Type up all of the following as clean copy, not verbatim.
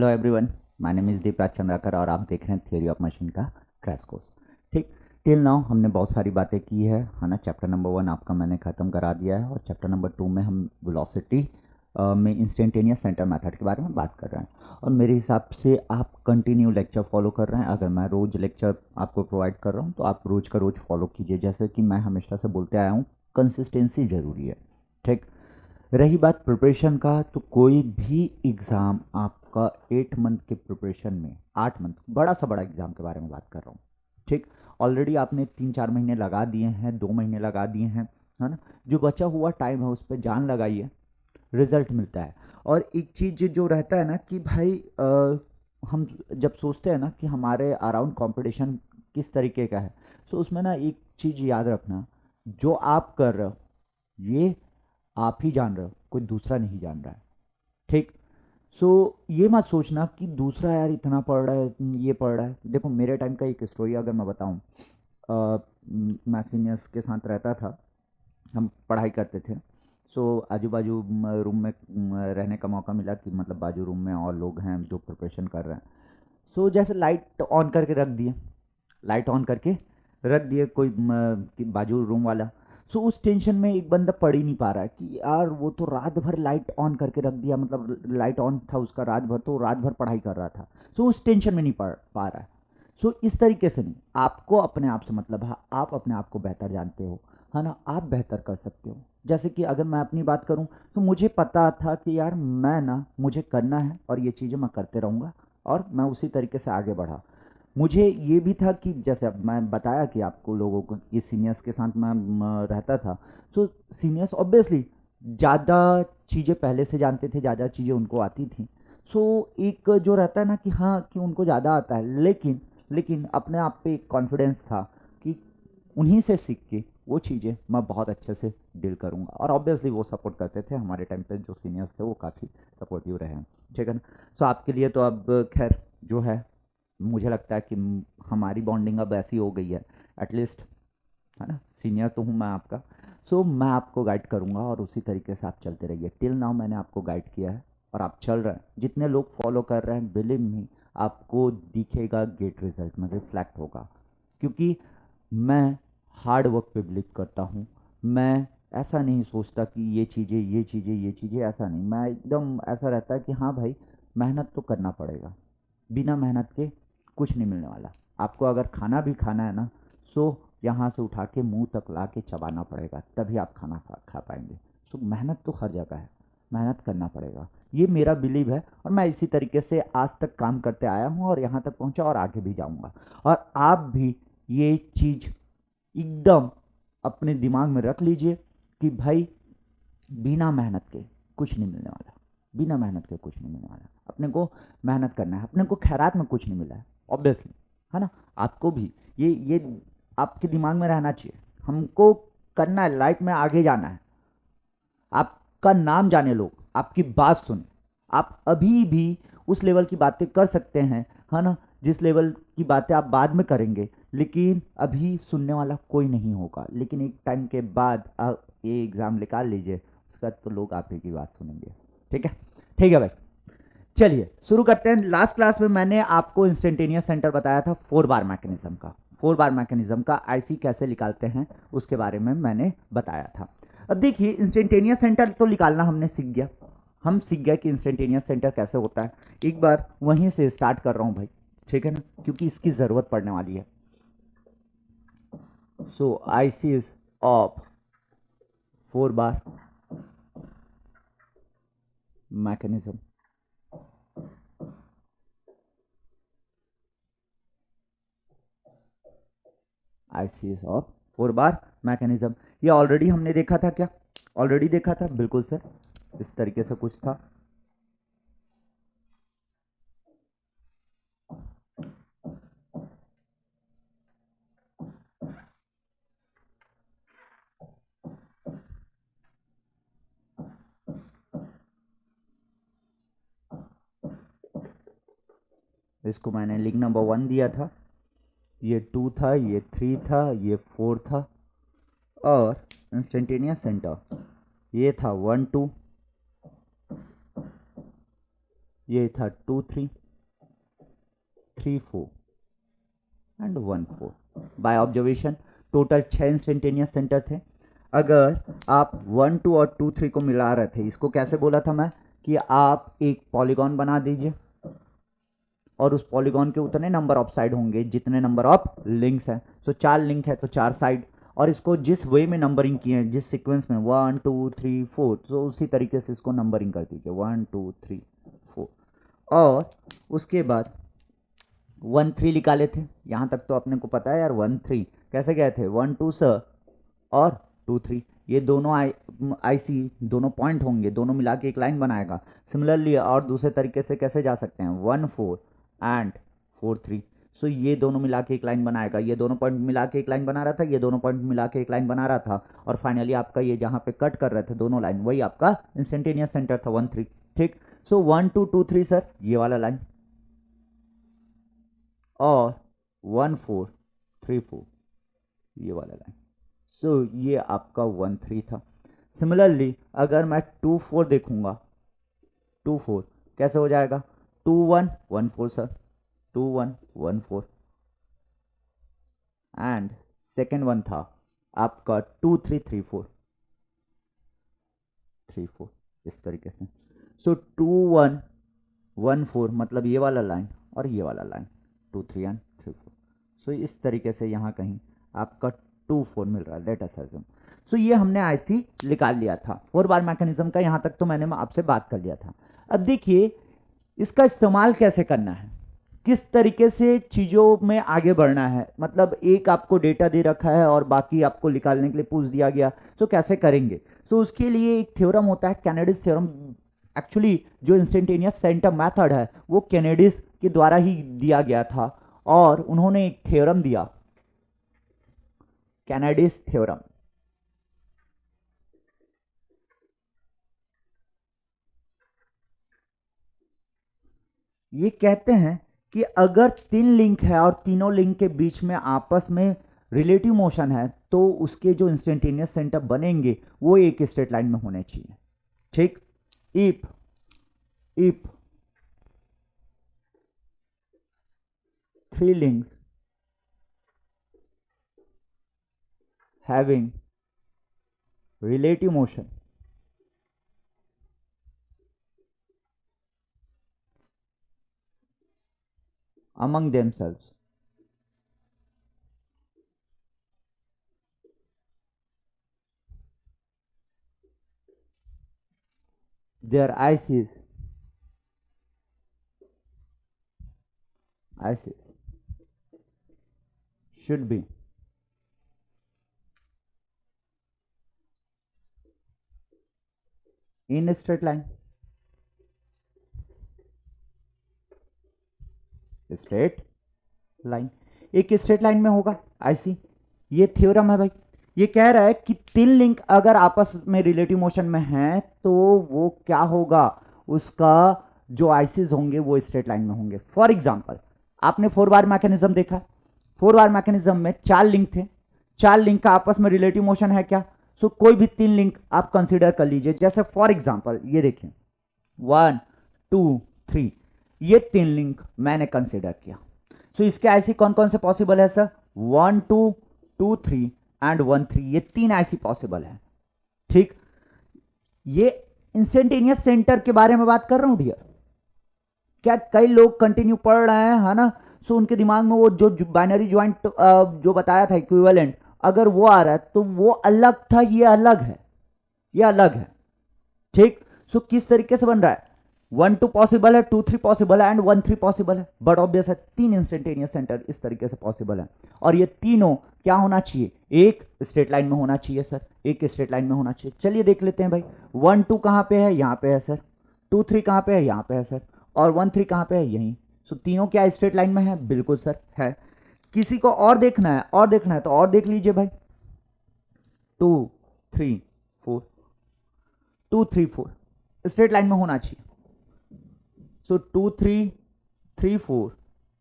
Hello everyone, my name is Deepraj Chandrakar और आप देख रहे हैं थ्योरी ऑफ मशीन का क्रैश कोर्स। ठीक, टिल नाउ हमने बहुत सारी बातें की है ना। चैप्टर नंबर 1 आपका मैंने ख़त्म करा दिया है और चैप्टर नंबर 2 में हम वेलोसिटी में इंस्टेंटेनियस सेंटर मेथड के बारे में बात कर रहे हैं। और मेरे हिसाब से आप कंटिन्यू लेक्चर फॉलो कर रहे हैं। अगर मैं रोज़ लेक्चर आपको प्रोवाइड कर रहा हूँ तो आप रोज़ का रोज़ फॉलो कीजिए। जैसे कि मैं हमेशा से बोलते आया हूँ, कंसिस्टेंसी ज़रूरी है। ठीक, रही बात प्रिपरेशन का, तो कोई भी एग्ज़ाम आपका 8 मंथ के प्रिपरेशन में, 8 मंथ बड़ा सा बड़ा एग्ज़ाम के बारे में बात कर रहा हूँ। ठीक, ऑलरेडी आपने 3-4 महीने लगा दिए हैं, 2 महीने लगा दिए हैं, है ना। जो बचा हुआ टाइम है उस पर जान लगाइए, रिजल्ट मिलता है। और एक चीज़ जो रहता है ना कि भाई हम जब सोचते हैं ना कि हमारे अराउंड कंपटीशन किस तरीके का है, तो उसमें ना एक चीज़ याद रखना, जो आप कर रहे हो ये आप ही जान रहे हो, कोई दूसरा नहीं जान रहा है। ठीक, सो ये मत सोचना कि दूसरा यार इतना पढ़ रहा है, ये पढ़ रहा है। देखो मेरे टाइम का एक स्टोरी अगर मैं बताऊं, मैं सीनियर्स के साथ रहता था, हम पढ़ाई करते थे। सो आजू बाजू रूम में रहने का मौका मिला कि मतलब बाजू रूम में और लोग हैं जो प्रिपरेशन कर रहे हैं। सो जैसे लाइट ऑन करके रख दिए, लाइट ऑन करके रख दिए कोई कि बाजू रूम वाला। सो उस टेंशन में एक बंदा पढ़ ही नहीं पा रहा है कि यार वो तो रात भर लाइट ऑन करके रख दिया, मतलब लाइट ऑन था उसका रात भर, तो रात भर पढ़ाई कर रहा था। सो उस टेंशन में नहीं पढ़ पा रहा है। सो इस तरीके से नहीं, आपको अपने आप से मतलब है, आप अपने आप को बेहतर जानते हो, है ना। आप बेहतर कर सकते हो। जैसे कि अगर मैं अपनी बात करूं तो मुझे पता था कि यार मैं ना, मुझे करना है और ये चीज़ें मैं करते रहूँगा, और मैं उसी तरीके से आगे बढ़ा। मुझे ये भी था कि जैसे अब मैं बताया कि आपको लोगों को, ये सीनियर्स के साथ मैं रहता था। तो सीनियर्स ऑब्वियसली ज़्यादा चीज़ें पहले से जानते थे, ज़्यादा चीज़ें उनको आती थी। सो एक जो रहता है ना कि हाँ कि उनको ज़्यादा आता है, लेकिन अपने आप पे एक कॉन्फिडेंस था कि उन्हीं से सीख के वो चीज़ें मैं बहुत अच्छे से डील करूँगा। और ऑब्वियसली वो सपोर्ट करते थे, हमारे टाइम पे जो सीनियर्स थे वो काफ़ी सपोर्टिव रहे हैं। ठीक है ना। सो आपके लिए तो अब खैर जो है, मुझे लगता है कि हमारी बॉन्डिंग अब ऐसी हो गई है एटलीस्ट, है ना। सीनियर तो हूँ मैं आपका। सो मैं आपको गाइड करूँगा और उसी तरीके से आप चलते रहिए। टिल नाउ मैंने आपको गाइड किया है और आप चल रहे हैं। जितने लोग फॉलो कर रहे हैं, बिलीव मी, आपको दिखेगा गेट रिजल्ट में रिफ्लेक्ट होगा। क्योंकि मैं हार्ड वर्क पे बिलीव करता हूँ। मैं ऐसा नहीं सोचता कि ये चीज़ें ये चीज़ें ये चीज़ें, ऐसा नहीं। मैं एकदम ऐसा रहता है कि हाँ भाई, मेहनत तो करना पड़ेगा, बिना मेहनत के कुछ नहीं मिलने वाला। आपको अगर खाना भी खाना है ना, सो यहाँ से उठा के मुंह तक ला के चबाना पड़ेगा, तभी आप खाना खा पाएंगे। सो मेहनत तो हर जगह है, मेहनत करना पड़ेगा, ये मेरा बिलीव है। और मैं इसी तरीके से आज तक काम करते आया हूँ और यहाँ तक पहुँचा और आगे भी जाऊँगा। और आप भी ये चीज़ एकदम अपने दिमाग में रख लीजिए कि भाई बिना मेहनत के कुछ नहीं मिलने वाला, बिना मेहनत के कुछ नहीं मिलने वाला। अपने को मेहनत करना है। अपने को खैरात में कुछ नहीं मिला है ऑब्वियसली, है ना। आपको भी ये आपके दिमाग में रहना चाहिए। हमको करना है, लाइफ में आगे जाना है। आपका नाम जाने लोग, आपकी बात सुने। आप अभी भी उस लेवल की बातें कर सकते हैं, है ना, जिस लेवल की बातें आप बाद में करेंगे। लेकिन अभी सुनने वाला कोई नहीं होगा, लेकिन एक टाइम के बाद आप ये एग्ज़ाम निकाल लीजिए, उसके बाद तो लोग आप ही की बात सुनेंगे। ठीक है, ठीक है भाई। चलिए शुरू करते हैं। लास्ट क्लास में मैंने आपको इंस्टेंटेनियस सेंटर बताया था, 4 बार मैकेनिज्म का। 4 बार मैकेनिज्म का आईसी कैसे निकालते हैं उसके बारे में मैंने बताया था। अब देखिए, इंस्टेंटेनियस सेंटर तो निकालना हमने सीख गया। हम सीख गए कि इंस्टेंटेनियस सेंटर कैसे होता है। एक बार वहीं से स्टार्ट कर रहा हूं भाई, ठीक है ना, क्योंकि इसकी ज़रूरत पड़ने वाली है। So IC is of 4 bar mechanism. IC is of 4 bar mechanism. ये ऑलरेडी हमने देखा था क्या? ऑलरेडी देखा था, बिल्कुल सर, इस तरीके से कुछ था। इसको मैंने लिंक नंबर 1 दिया था, ये 2 था, ये 3 था, ये 4 था। और इंस्टेंटेनियस सेंटर ये था 1 2, ये था 2 3 3 4 and 1 4। By observation total 6 instantaneous centre थे। अगर आप 1 2 और 2 3 को मिला रहे थे, इसको कैसे बोला था मैं कि आप एक पॉलीगॉन बना दीजिए और उस पॉलीगॉन के उतने नंबर ऑफ साइड होंगे जितने नंबर ऑफ लिंक्स हैं। सो 4 लिंक है तो 4 साइड, और इसको जिस वे में नंबरिंग किए हैं, जिस सीक्वेंस में 1 2 3 4, तो उसी तरीके से इसको नंबरिंग कर दीजिए 1 2 3 4। और उसके बाद 1 3 निकाले थे, यहाँ तक तो अपने को पता है यार। 1 3 कैसे गए थे, 1 2 सर और 2 3, ये दोनों आईसी दोनों पॉइंट होंगे, दोनों मिला के एक लाइन बनाएगा। सिमिलरली और दूसरे तरीके से कैसे जा सकते हैं, 1 4 एंड 4 3। सो ये दोनों मिला के एक लाइन बनाएगा, ये दोनों पॉइंट मिला के एक लाइन बना रहा था, ये दोनों पॉइंट मिला के एक लाइन बना रहा था, और फाइनली आपका ये जहाँ पे कट कर रहे थे दोनों लाइन, वही आपका इंस्टेंटेनियस सेंटर था 1 3। ठीक, सो 1 2 2 3 सर ये वाला लाइन, और 1 4 3 4 ये वाला लाइन। सो ये आपका 1 3 था। सिमिलरली अगर मैं 2 4 देखूंगा, 2 4 कैसे हो जाएगा, 2 1 1 4 सर, 2 1 1 4, एंड सेकेंड वन था आपका 2 3 3 4 3 4, इस तरीके से। सो 2 1 1 4 मतलब ये वाला लाइन और ये वाला लाइन 2 3 एंड 3 4। सो इस तरीके से यहाँ कहीं आपका 2 4 मिल रहा है, लेट अस अज्यूम। सो ये हमने आईसी निकाल लिया था 4 बार मैकेनिज्म का, यहाँ तक तो मैंने आपसे बात कर लिया था। अब देखिए इसका इस्तेमाल कैसे करना है, किस तरीके से चीज़ों में आगे बढ़ना है। मतलब एक आपको डेटा दे रखा है और बाकी आपको निकालने के लिए पूछ दिया गया, तो कैसे करेंगे। तो उसके लिए एक थ्योरम होता है, कैनेडिस थ्योरम। एक्चुअली जो इंस्टेंटेनियस सेंटर मेथड है वो कैनेडिस के द्वारा ही दिया गया था, और उन्होंने एक थ्योरम दिया, कैनेडिस थ्योरम। ये कहते हैं कि अगर 3 लिंक है और तीनों लिंक के बीच में आपस में रिलेटिव मोशन है, तो उसके जो इंस्टेंटेनियस सेंटर बनेंगे वो एक स्ट्रेट लाइन में होने चाहिए। ठीक, if 3 links having relative motion among themselves, their ICs should be in a straight line, straight line, एक स्ट्रेट लाइन में होगा आईसी। ये थ्योरम है भाई। ये कह रहा है कि 3 लिंक अगर आपस में रिलेटिव मोशन में हैं तो वो क्या होगा, उसका जो आईसीज होंगे वो स्ट्रेट लाइन में होंगे। फॉर एग्जांपल आपने 4 बार मैकेनिज्म देखा, 4 बार मैकेनिज्म में 4 लिंक थे, 4 लिंक का आपस में रिलेटिव मोशन है क्या। सो कोई भी 3 लिंक आप कंसीडर कर लीजिए। जैसे फॉर एग्जांपल ये देखिए 1 2 3, ये 3 लिंक मैंने कंसीडर किया। सो इसके आईसी कौन कौन से पॉसिबल है सर, 1 2 2 3 एंड 1 3, ये 3 आईसी पॉसिबल है। ठीक, ये इंस्टेंटेनियस सेंटर के बारे में बात कर रहा हूं डियर। क्या कई लोग कंटिन्यू पढ़ रहे हैं, है ना। सो उनके दिमाग में वो जो बाइनरी ज्वाइंट जो बताया था इक्विवेलेंट, अगर वो आ रहा है तो वो अलग था, ये अलग है, ये अलग है। ठीक, सो किस तरीके से बन रहा है, 1 2 पॉसिबल है, 2 3 पॉसिबल है एंड 1 3 पॉसिबल है। बट ऑब्वियस है 3 इंस्टेंटेनियस सेंटर इस तरीके से पॉसिबल है, और ये तीनों क्या होना चाहिए, एक स्ट्रेट लाइन में होना चाहिए सर, एक स्ट्रेट लाइन में होना चाहिए। चलिए देख लेते हैं भाई, 1 2 कहां पे है, यहां पे है सर, 2 3 कहां पे है, यहां पे है सर, और 1 3 कहां पे है, यहीं। सो तीनों क्या स्ट्रेट लाइन में है, बिल्कुल सर है। किसी को और देखना है, और देखना है तो और देख लीजिए भाई, 2 3 4, 2 3 4 स्ट्रेट लाइन में होना चाहिए। सो 2 3 3 4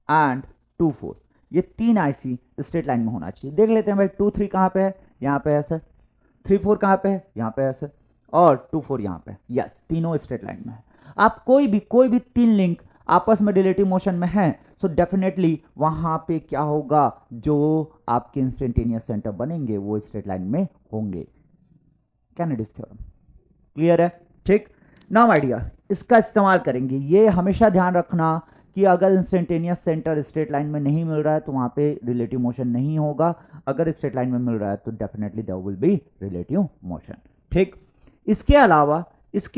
एंड 2 4, ये 3 आईसी स्ट्रेट लाइन में होना चाहिए। देख लेते हैं भाई, 2 3 कहां पे है, यहां पे है सर, 3 4 कहां पे है, यहां पे है सर, और 2 4 यहां पे है। यस, तीनों स्ट्रेट लाइन में है। आप कोई भी तीन लिंक आपस में रिलेटिव मोशन में है, सो डेफिनेटली वहां पे क्या होगा, जो आपके इंस्टेंटेनियस सेंटर बनेंगे वो स्ट्रेट लाइन में होंगे। कैनेडिस थ्योरम क्लियर है? ठीक, नाउ आइडिया इसका इस्तेमाल करेंगे। ये हमेशा ध्यान रखना कि अगर इंस्टेंटेनियस सेंटर स्ट्रेट लाइन में नहीं मिल रहा है तो वहां पे रिलेटिव मोशन नहीं होगा, अगर स्ट्रेट लाइन में मिल रहा है तो definitely there will be relative motion. ठीक, इसके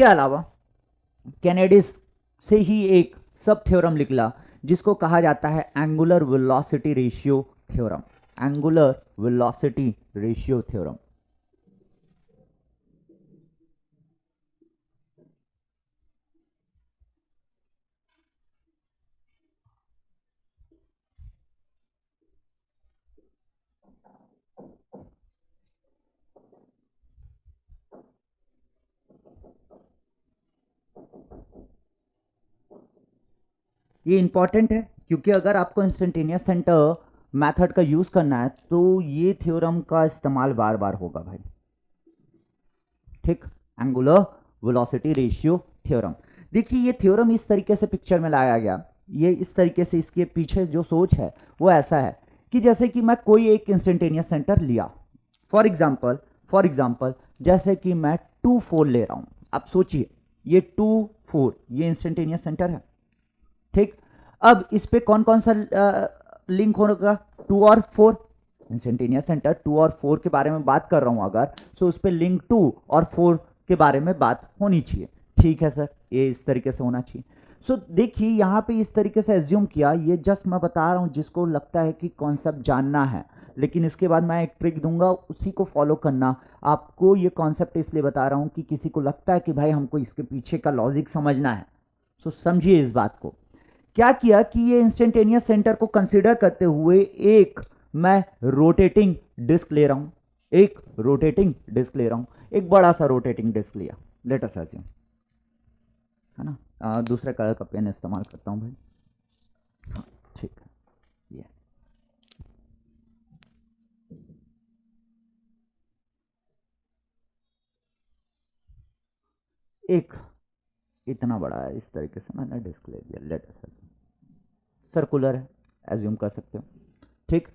अलावा कैनेडिस से ही एक सब थ्योरम निकला जिसको कहा जाता है angular velocity ratio theorem. Angular velocity ratio theorem. ये इंपॉर्टेंट है क्योंकि अगर आपको इंस्टेंटेनियस सेंटर मेथड का यूज करना है तो ये थ्योरम का इस्तेमाल बार बार होगा भाई। ठीक, एंगुलर वेलोसिटी रेशियो थ्योरम। देखिए ये थ्योरम इस तरीके से पिक्चर में लाया गया, ये इस तरीके से, इसके पीछे जो सोच है वो ऐसा है कि जैसे कि मैं कोई एक इंस्टेंटेनियस सेंटर लिया, फॉर एग्जाम्पल जैसे कि मैं 2 4 ले रहा हूं। आप सोचिए ये 2 4 ये इंस्टेंटेनियस सेंटर है। ठीक, अब इस पे कौन कौन सा लिंक होगा, 2 और 4। इंस्टेंटेनियस सेंटर 2 और 4 के बारे में बात कर रहा हूं अगर, सो उस पे लिंक 2 और 4 के बारे में बात होनी चाहिए। ठीक है सर, ये इस तरीके से होना चाहिए। सो देखिए यहां पे इस तरीके से एज्यूम किया, ये जस्ट मैं बता रहा हूं जिसको लगता है कि कॉन्सेप्ट जानना है, लेकिन इसके बाद मैं एक ट्रिक दूंगा उसी को फॉलो करना। आपको ये कॉन्सेप्ट इसलिए बता रहा हूं कि किसी को लगता है कि भाई हमको इसके पीछे का लॉजिक समझना है, सो समझिए इस बात को। क्या किया कि ये इंस्टेंटेनियस सेंटर को कंसीडर करते हुए एक मैं रोटेटिंग डिस्क ले रहा हूं, एक बड़ा सा रोटेटिंग डिस्क लिया, लेट अस अज्यूम, है ना। दूसरे कलर का पेन इस्तेमाल करता हूं भाई। हाँ ठीक है, ये एक इतना बड़ा है, इस तरीके से मैंने डिस्क ले लिया, लेट अस अज्यूम सर्कुलर है, एज्यूम कर सकते हो। ठीक,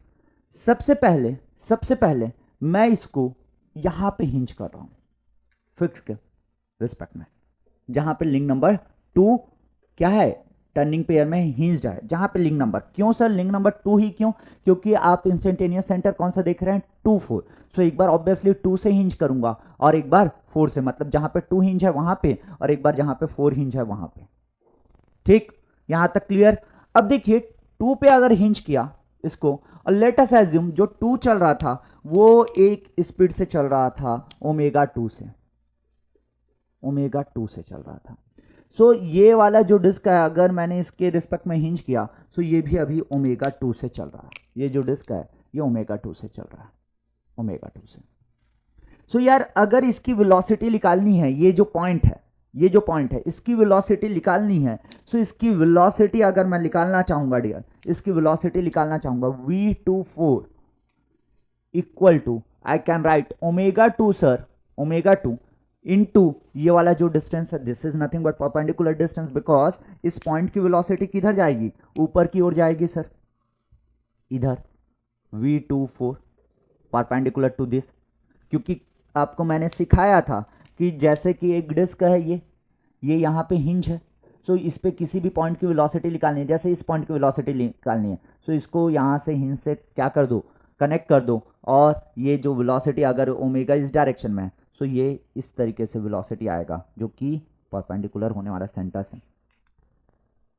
सबसे पहले मैं इसको यहां पे हिंज कर रहा हूं फिक्स के रिस्पेक्ट में, जहां पे लिंक नंबर 2 क्या है, टर्निंग पेयर में हिंज्ड है, जहां पे लिंक नंबर, क्यों सर लिंक नंबर 2 ही क्यों, क्योंकि आप इंस्टेंटेनियस सेंटर कौन सा देख रहे हैं, 2 4। सो एक बार ऑब्वियसली 2 से हिंज करूंगा और एक बार 4 से, मतलब जहां पे 2 हिंज है वहां पे और एक बार जहां पे 4 हिंज है वहां पे। ठीक, यहां तक क्लियर। अब देखिए 2 पे अगर हिंज किया इसको, और लेट अस एज्यूम जो 2 चल रहा था वो एक स्पीड से चल रहा था ओमेगा 2 से चल रहा था। सो ये वाला जो डिस्क है अगर मैंने इसके रिस्पेक्ट में हिंज किया, सो ये भी अभी ओमेगा 2 से चल रहा है, ये जो डिस्क है ये ओमेगा 2 से चल रहा है, ओमेगा 2 से। सो यार अगर इसकी वेलोसिटी निकालनी है, ये जो पॉइंट है इसकी वेलोसिटी निकालनी है, सो इसकी वेलोसिटी अगर मैं निकालना चाहूंगा डियर, इसकी वेलोसिटी निकालना चाहूंगा v24 equal to, I can write omega 2 sir, omega 2 into ये वाला जो डिस्टेंस है, this is nothing but perpendicular distance, because इस पॉइंट की वेलोसिटी किधर जाएगी, ऊपर की ओर जाएगी सर, इधर v24 परपेंडिकुलर टू दिस, क्योंकि आपको मैंने सिखाया था कि जैसे कि एक डिस्क है ये यहाँ पे हिंज है, सो इस पे किसी भी पॉइंट की वेलोसिटी निकालनी है, जैसे इस पॉइंट की वेलोसिटी निकालनी है, सो इसको यहाँ से हिंज से क्या कर दो, कनेक्ट कर दो, और ये जो वेलोसिटी अगर ओमेगा इस डायरेक्शन में है, सो ये इस तरीके से वेलोसिटी आएगा जो कि परपेंडिकुलर होने वाला सेंटर से।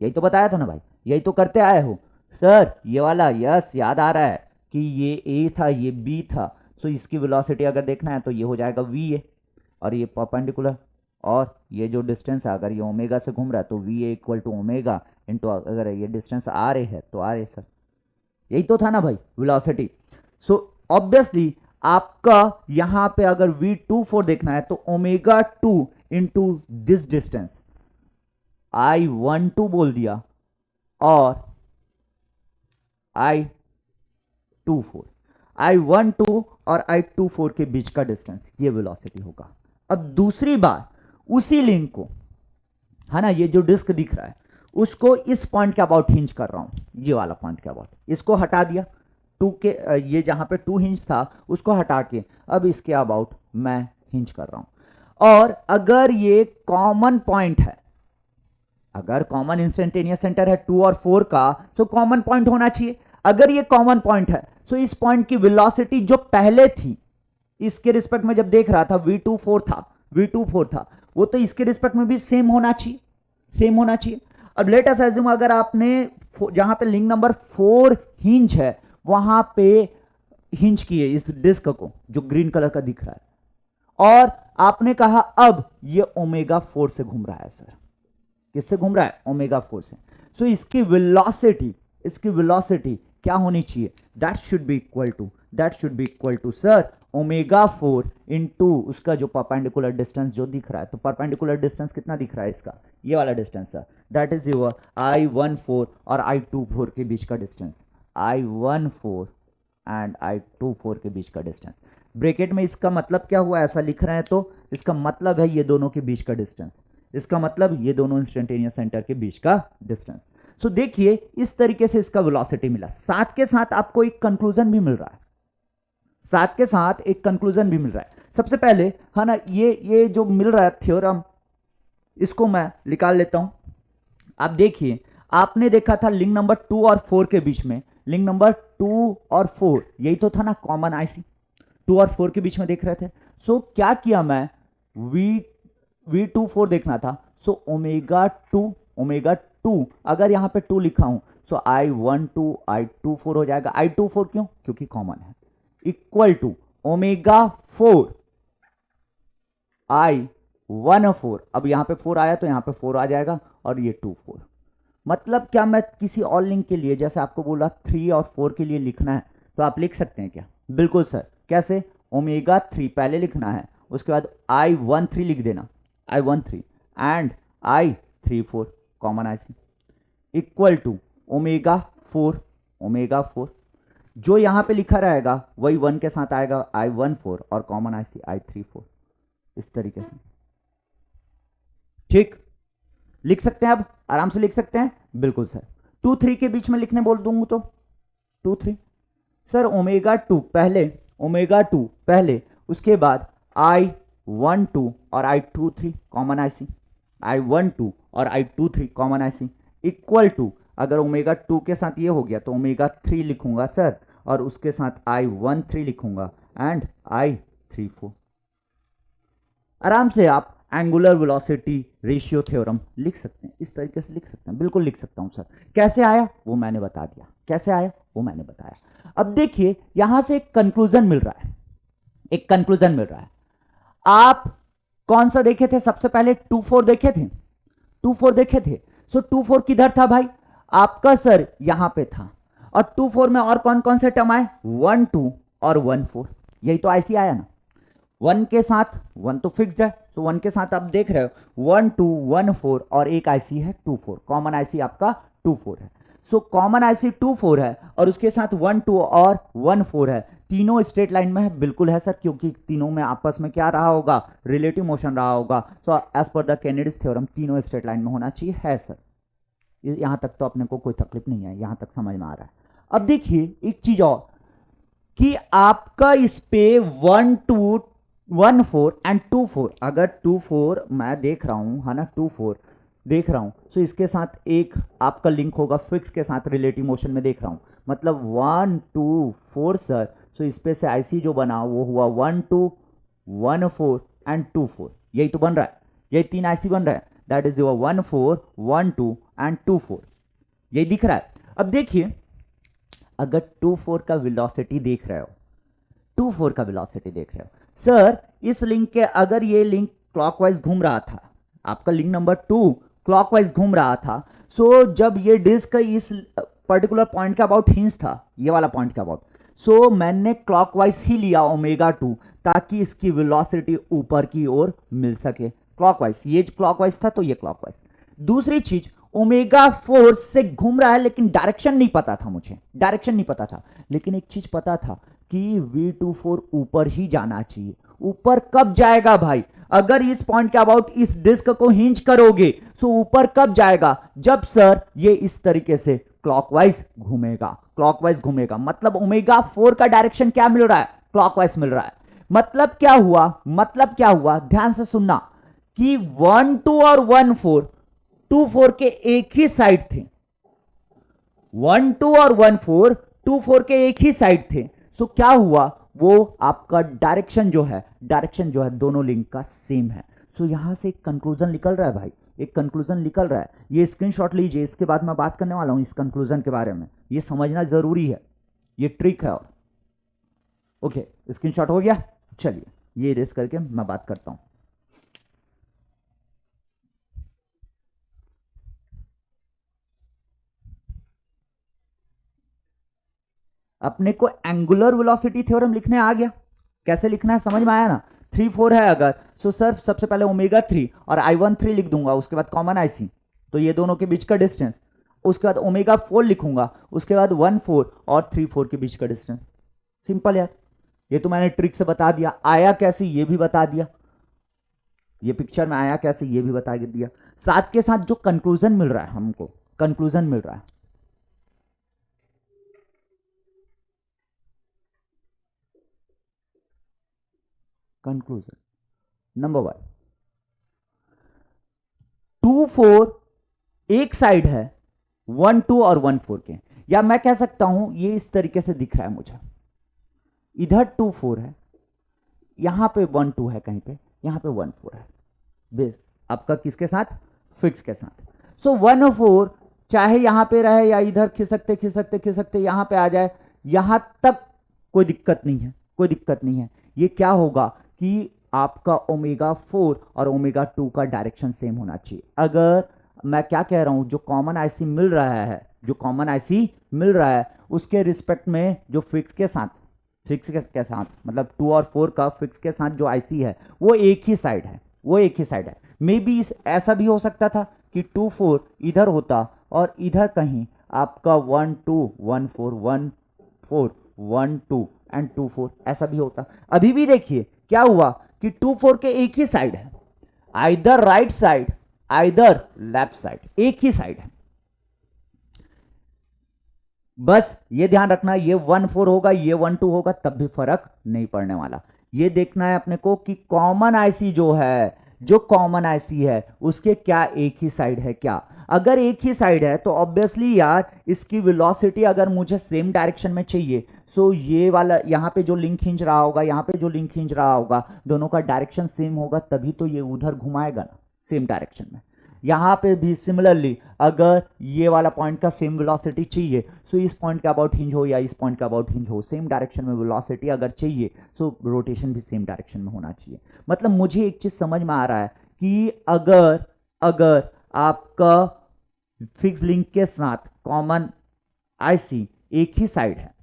यही तो बताया था ना भाई, यही तो करते आए हो सर, ये वाला यस याद आ रहा है कि ये ए था ये बी था, सो इसकी वेलोसिटी अगर देखना है तो ये हो जाएगा वी ए, और ये परपेंडिकुलर, और ये जो डिस्टेंस है अगर ये ओमेगा से घूम रहा है तो V A equal to omega into, अगर ये डिस्टेंस आर ए है तो आर ए सर, यही तो था ना भाई वेलोसिटी। सो ऑब्वियसली आपका यहां पे अगर v24 देखना है तो omega 2 into this distance I12 बोल दिया और I12 और I24 के बीच का डिस्टेंस, ये वेलोसिटी होगा। अब दूसरी बार उसी लिंक को है ना, ये जो डिस्क दिख रहा है उसको इस पॉइंट के अबाउट हिंज कर रहा हूं, ये वाला पॉइंट के अबाउट, इसको हटा दिया, टू के ये जहां पे 2 हिंज था उसको हटा के अब इसके अबाउट मैं हिंज कर रहा हूं। और अगर ये कॉमन पॉइंट है, अगर कॉमन इंस्टेंटेनियस सेंटर है 2 और 4 का, तो कॉमन पॉइंट होना चाहिए। अगर ये कॉमन पॉइंट है तो इस पॉइंट की वेलोसिटी जो पहले थी इसके रिस्पेक्ट में जब देख रहा था v24 था, v24 था, वो तो इसके रिस्पेक्ट में भी सेम होना चाहिए, सेम होना चाहिए। अब लेट अस अज्यूम अगर आपने जहां पे लिंक नंबर 4 हिंज है वहां पे हिंज किए इस डिस्क को जो ग्रीन कलर का दिख रहा है, और आपने कहा अब ये ओमेगा 4 से घूम रहा है सर, किससे घूम रहा है, ओमेगा 4 से। सो इसकी वेलोसिटी क्या होनी चाहिए, that should be equal to sir omega 4 into उसका जो परपेंडिकुलर डिस्टेंस जो दिख रहा है। तो परपेंडिकुलर डिस्टेंस कितना दिख रहा है इसका, ये वाला distance sir, that is your I14 और I24 के बीच का डिस्टेंस, I14 एंड I24 के बीच का डिस्टेंस। ब्रैकेट में इसका मतलब क्या हुआ, ऐसा लिख रहे हैं तो इसका मतलब है ये दोनों के बीच का डिस्टेंस, इसका मतलब ये दोनों इंस्टेंटेनियस सेंटर के बीच का डिस्टेंस। सो देखिए इस तरीके से इसका वेलोसिटी मिला, साथ के साथ आपको एक कंक्लूजन भी मिल रहा है, साथ के साथ एक कंक्लूजन भी मिल रहा है। सबसे पहले है ना ये जो मिल रहा है थ्योरम, इसको मैं निकाल लेता हूं। आप देखिए आपने देखा था लिंक नंबर 2 और 4 के बीच में, लिंक नंबर 2 और 4 यही तो था ना कॉमन आईसी, 2 और 4 के बीच में देख रहे थे। सो क्या किया मैं, V24 देखना था, सो ओमेगा 2 अगर यहां पे 2 लिखा हूं सो I12 I24 हो जाएगा। I24 क्यों, क्योंकि कॉमन है, इक्वल टू ओमेगा 4 I14, अब यहां पे 4 आया तो यहां पे 4 आ जाएगा और ये 24। मतलब क्या, मैं किसी और लिंक के लिए जैसे आपको बोला 3 और 4 के लिए लिखना है तो आप लिख सकते हैं क्या, बिल्कुल सर। कैसे, ओमेगा 3 पहले लिखना है, उसके बाद I13 लिख देना, I13 and I34 common IC equal to omega 4 जो यहां पे लिखा रहेगा वही 1 के साथ आएगा, I14 और कॉमन आईसी I34, इस तरीके से। ठीक, लिख सकते हैं, अब आराम से लिख सकते हैं, बिल्कुल सर। 2 3 के बीच में लिखने बोल दूंगा तो 2 3 सर, ओमेगा 2 पहले, उसके बाद I12 और I23 कॉमन आईसी, I12 और I23 common IC equal to, अगर ओमेगा 2 के साथ ये हो गया तो ओमेगा 3 लिखूंगा सर, और उसके साथ I13 लिखूंगा एंड I34। आराम से आप एंगुलर वेलोसिटी रेशियो थ्योरम लिख सकते हैं, इस तरीके से लिख सकते हैं, बिल्कुल लिख सकता हूं सर। कैसे आया वो मैंने बता दिया, कैसे आया वो मैंने बताया। अब देखिए यहां से एक कंक्लूजन मिल रहा है, आप कौन सा देखे थे सबसे पहले, 2 4 देखे थे। सो 2 4 किधर था भाई आपका सर, यहां पे था, और 2 4 में और कौन कौन से टर्म आए, 1 2 और 1 4, यही तो आईसी आया ना। 1 के साथ 1 तो फिक्स्ड है, तो 1 के साथ आप देख रहे हो 1 2 1 4 और एक आईसी है 2 4, कॉमन आईसी आपका 2 4 है। सो कॉमन आईसी 2 4 है और उसके साथ 1 2 और 1 4 है, तीनों स्ट्रेट लाइन में है, बिल्कुल है सर, क्योंकि तीनों में आपस में क्या रहा होगा, रिलेटिव मोशन रहा होगा। So as per the Kennedy's theorem तीनों स्ट्रेट लाइन में होना चाहिए, है सर। यहां तक तो अपने को कोई तकलीफ नहीं है, यहां तक समझ में आ रहा है। अब देखिए एक चीज और कि आपका इस पे 1 2 1 4 एंड 2 4, अगर 2 4 मैं देख रहा हूं है ना, 2 4 देख रहा हूं, तो इसके साथ एक आपका लिंक होगा फिक्स के साथ, रिलेटिव मोशन में देख रहा हूं, मतलब 1 2 4 सर। सो इस पे से आईसी जो बना वो हुआ 1 2 1 4 एंड 2 4, यही तो बन रहा है, यही 3 आईसी बन रहा है, दैट इज योर 1 4 1 2 एंड 2 4, यही दिख रहा है। अब देखिए अगर 2 4 का वेलोसिटी देख रहे हो, 2 4 का वेलोसिटी देख रहे हो सर, इस लिंक के अगर ये लिंक क्लॉकवाइज घूम रहा था, आपका लिंक नंबर 2 क्लॉकवाइज घूम रहा था, सो जब ये डिस्क इस पर्टिकुलर पॉइंट का अबाउट हिंज था, ये वाला पॉइंट का अबाउट, सो मैंने क्लॉकवाइज ही लिया ओमेगा 2 ताकि इसकी वेलोसिटी ऊपर की ओर मिल सके, क्लॉकवाइज, ये क्लॉकवाइज था तो ये क्लॉकवाइज। दूसरी चीज, ओमेगा 4 से घूम रहा है लेकिन डायरेक्शन नहीं पता था मुझे, डायरेक्शन नहीं पता था, लेकिन एक चीज पता था कि V24 ऊपर ही जाना चाहिए, ऊपर कब जाएगा भाई? अगर इस पॉइंट के अबाउट इस डिस्क को हिंज करोगे तो ऊपर कब जाएगा? जब सर ये इस तरीके से क्लॉकवाइज घूमेगा, क्लॉकवाइज घूमेगा। मतलब ओमेगा 4 का डायरेक्शन क्या मिल रहा है? क्लॉकवाइज मिल रहा है। मतलब क्या हुआ? मतलब क्या हुआ? ध्यान से सुनना कि 1 2 और 1 4 2 4 के एक ही साइड थे। 1 2 और 1 4 2 4 के एक ही साइड थे। सो क्या हुआ? वो आपका डायरेक्शन जो है, डायरेक्शन जो है दोनों लिंक का सेम है। सो यहां से एक कंक्लूजन निकल रहा है भाई, एक कंक्लूजन निकल रहा है। ये स्क्रीनशॉट लीजिए, इसके बाद मैं बात करने वाला हूं इस कंक्लूजन के बारे में। ये समझना जरूरी है, ये ट्रिक है। और ओके, स्क्रीनशॉट हो गया। चलिए ये इरेज करके मैं बात करता हूं। अपने को एंगुलर वेलोसिटी थ्योरम लिखने आ गया। कैसे लिखना है समझ में आया ना? 3 4 है अगर, सो सर सबसे पहले ओमेगा 3 और I13 लिख दूंगा, उसके बाद कॉमन IC, तो ये दोनों के बीच का डिस्टेंस। उसके बाद ओमेगा 4 लिखूंगा, उसके बाद 1 4 और 3 4 के बीच का डिस्टेंस। सिंपल यार, ये तो मैंने ट्रिक से बता दिया। आया कैसे ये भी बता दिया, ये पिक्चर में आया कैसे ये भी बता दिया। साथ के साथ जो कंक्लूजन मिल रहा है हमको, कंक्लूजन मिल रहा है, कंक्लूजन नंबर 1, 2 4 एक साइड है 1 2 और 1 4 के। या मैं कह सकता हूं ये इस तरीके से दिख रहा है मुझे, इधर 2 4 है, यहां पे 1 2 है, कहीं पे यहां पे 1 4 है। बेस आपका किसके साथ? फिक्स के साथ। सो 1 4 चाहे यहां पे रहे या इधर खिसकते खिसकते खिसकते यहां पे आ जाए, यहां तक कोई दिक्कत नहीं है, कोई दिक्कत नहीं है। ये क्या होगा कि आपका ओमेगा 4 और ओमेगा 2 का डायरेक्शन सेम होना चाहिए। अगर मैं क्या कह रहा हूं, जो कॉमन आईसी मिल रहा है, जो कॉमन आईसी मिल रहा है उसके रिस्पेक्ट में जो फिक्स के साथ, फिक्स के साथ मतलब 2 और 4 का फिक्स के साथ जो आईसी है वो एक ही साइड है, वो एक ही साइड है। मे बी ऐसा भी हो सकता था कि 2 4 इधर होता और इधर कहीं आपका 1 2 1 4 1 4 1 2 एंड 2 4 ऐसा भी होता। अभी भी देखिए क्या हुआ कि 2 4 के एक ही साइड है, either right side either left side, एक ही साइड है। बस ये ध्यान रखना, ये 1 4 होगा ये 1 2 होगा तब भी फर्क नहीं पड़ने वाला। ये देखना है अपने को कि कॉमन आईसी जो है, जो कॉमन आईसी है उसके क्या एक ही साइड है क्या? अगर एक ही साइड है तो ऑब्वियसली यार इसकी वेलोसिटी अगर मुझे सेम डायरेक्शन में चाहिए, सो ये वाला यहाँ पे जो लिंक खींच रहा होगा, यहाँ पे जो लिंक खींच रहा होगा, दोनों का डायरेक्शन सेम होगा तभी तो ये उधर घुमाएगा ना सेम डायरेक्शन में। यहाँ पे भी सिमिलरली अगर ये वाला पॉइंट का सेम वेलोसिटी चाहिए, सो इस पॉइंट का अबाउट हिंज हो या इस पॉइंट का अबाउट हिंज हो, सेम डायरेक्शन में वेलोसिटी अगर चाहिए, सो रोटेशन भी सेम डायरेक्शन में होना चाहिए। मतलब मुझे एक चीज समझ में आ रहा है कि अगर अगर आपका फिक्स लिंक के साथ कॉमन आईसी एक ही साइड है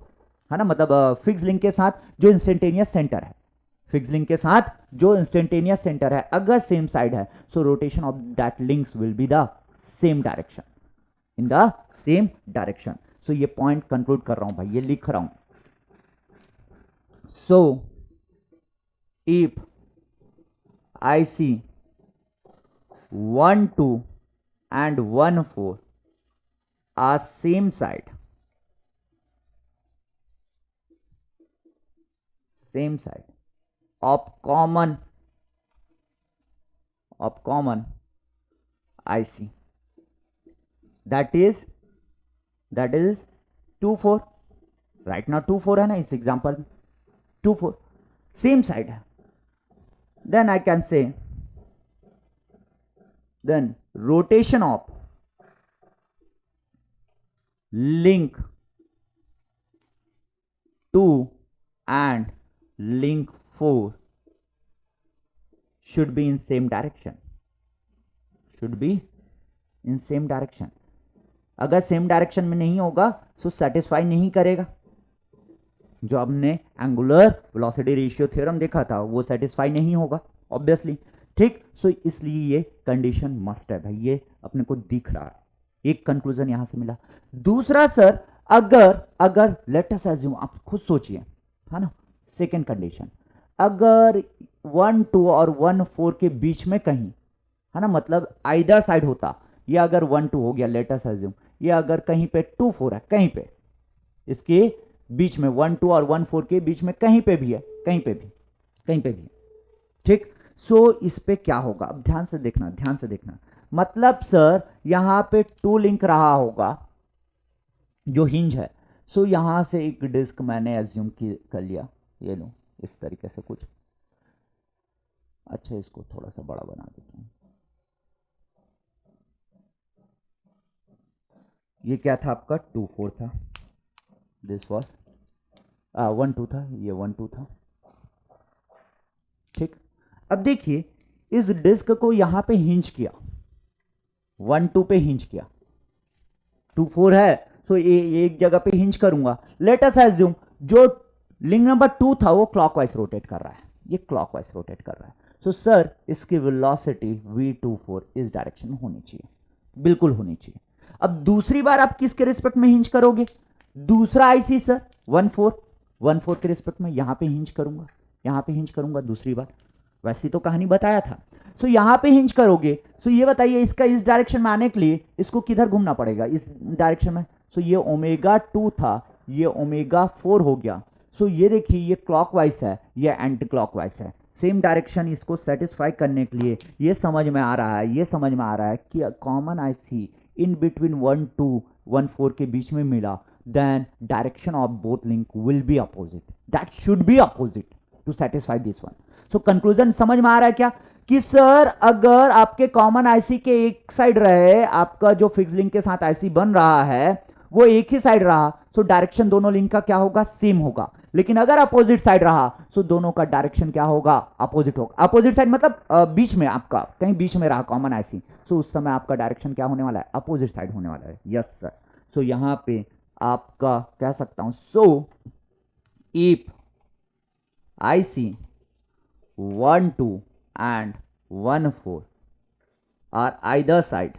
ना, मतलब फिक्स लिंक के साथ जो इंस्टेंटेनियस सेंटर है, फिक्स लिंक के साथ जो इंस्टेंटेनियस सेंटर है अगर सेम साइड है, so rotation of that links will be the same direction, in the same direction. So ये पॉइंट कंक्लूड कर रहा हूं भाई, ये लिख रहा हूं। So if I C 1 2 and 1 4 are same side of common IC, that is 2 4, right now 2 4 है ना, इस एग्जांपल 2 4 सेम साइड है, then I can say then rotation of link 2 and link 4 should be in same direction, should be in same direction। अगर same direction में नहीं होगा सो satisfy नहीं करेगा। जो हमने एंगुलर वेलोसिटी रेशियो थ्योरम देखा था वो सेटिस्फाई नहीं होगा ऑब्वियसली, ठीक। सो इसलिए ये कंडीशन मस्ट है भाई, ये अपने को दिख रहा है। एक कंक्लूजन यहां से मिला। दूसरा सर, अगर लेट अस अज्यूम, आप खुद सोचिए है ना, सेकेंड कंडीशन, अगर 1 2 और 1 4 के बीच में कहीं, है ना, मतलब आइदर साइड होता, ये अगर 1 2 हो गया, लेट अस अज्यूम, ये अगर कहीं पे 2 4 है, कहीं पे इसके बीच में 1 2 और 1 4 के बीच में कहीं पे भी है, कहीं पे भी, कहीं पे भी, ठीक। सो इस पे क्या होगा, अब ध्यान से देखना, ध्यान से देखना, मतलब सर यहां पे 2 लिंक रहा होगा जो हिंज है। सो यहां से एक डिस्क मैंने एज्यूम कर लिया, ये लो इस तरीके से कुछ, अच्छा इसको थोड़ा सा बड़ा बना देता हूं। ये क्या था आपका 2 4 था, दिस वॉज 1 2 था, ये 1 2 था, ठीक। अब देखिए इस डिस्क को यहां पे हिंज किया, 1 2 पे हिंज किया, 2 4 है, सो ये एक जगह पे हिंज करूंगा। लेट अस एज्यूम जो लिंक नंबर 2 था वो क्लॉकवाइज रोटेट कर रहा है, ये क्लॉकवाइज रोटेट कर रहा है। सो सर इसकी वेलोसिटी v24 इस डायरेक्शन में होनी चाहिए, बिल्कुल होनी चाहिए। अब दूसरी बार आप किसके रिस्पेक्ट में हिंज करोगे, दूसरा आईसी सर 1 4 के रिस्पेक्ट में यहां पे हिंज करूंगा, यहां पे हिंज करूंगा दूसरी बार, वैसी तो कहानी बताया था। सो यहां पे हिंज करोगे, सो ये बताइए इसका इस डायरेक्शन में आने के लिए इसको किधर घूमना पड़ेगा, इस डायरेक्शन में। सो ये ω2 था, ये ω4 हो गया। सो ये देखिए ये क्लॉकवाइज है, ये एंटी क्लॉकवाइज है, सेम डायरेक्शन। इसको सेटिस्फाई करने के लिए ये समझ में आ रहा है, ये समझ में आ रहा है कि कॉमन आईसी इन बिटवीन 1 2 1 4 के बीच में मिला, then direction of both link will be opposite, that should be opposite to satisfy this one. So conclusion समझ में आ रहा है क्या, कि सर अगर आपके कॉमन आईसी के एक साइड रहे, आपका जो फिक्स लिंक के साथ आईसी बन रहा है वो एक ही साइड रहा, सो डायरेक्शन दोनों लिंक का क्या होगा, सेम होगा। लेकिन अगर अपोजिट साइड रहा, सो दोनों का डायरेक्शन क्या होगा, अपोजिट होगा। अपोजिट साइड मतलब बीच में, आपका कहीं बीच में रहा कॉमन आईसी, सो उस समय आपका डायरेक्शन क्या होने वाला है, अपोजिट साइड होने वाला है। Yes sir. सो यहां पे आपका कह सकता हूं, so if IC 1 2 and 1 4 are either side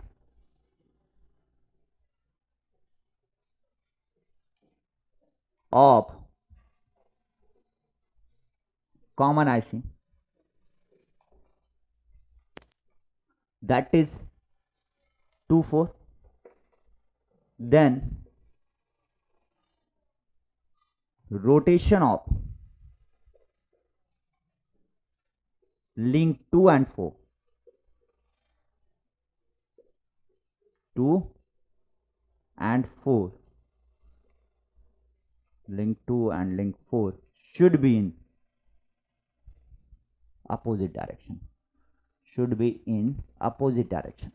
of common IC, that is 2 4, then rotation of link 2 and 4, 2 and 4, link 2 and link 4 should be in opposite direction, should be in opposite direction।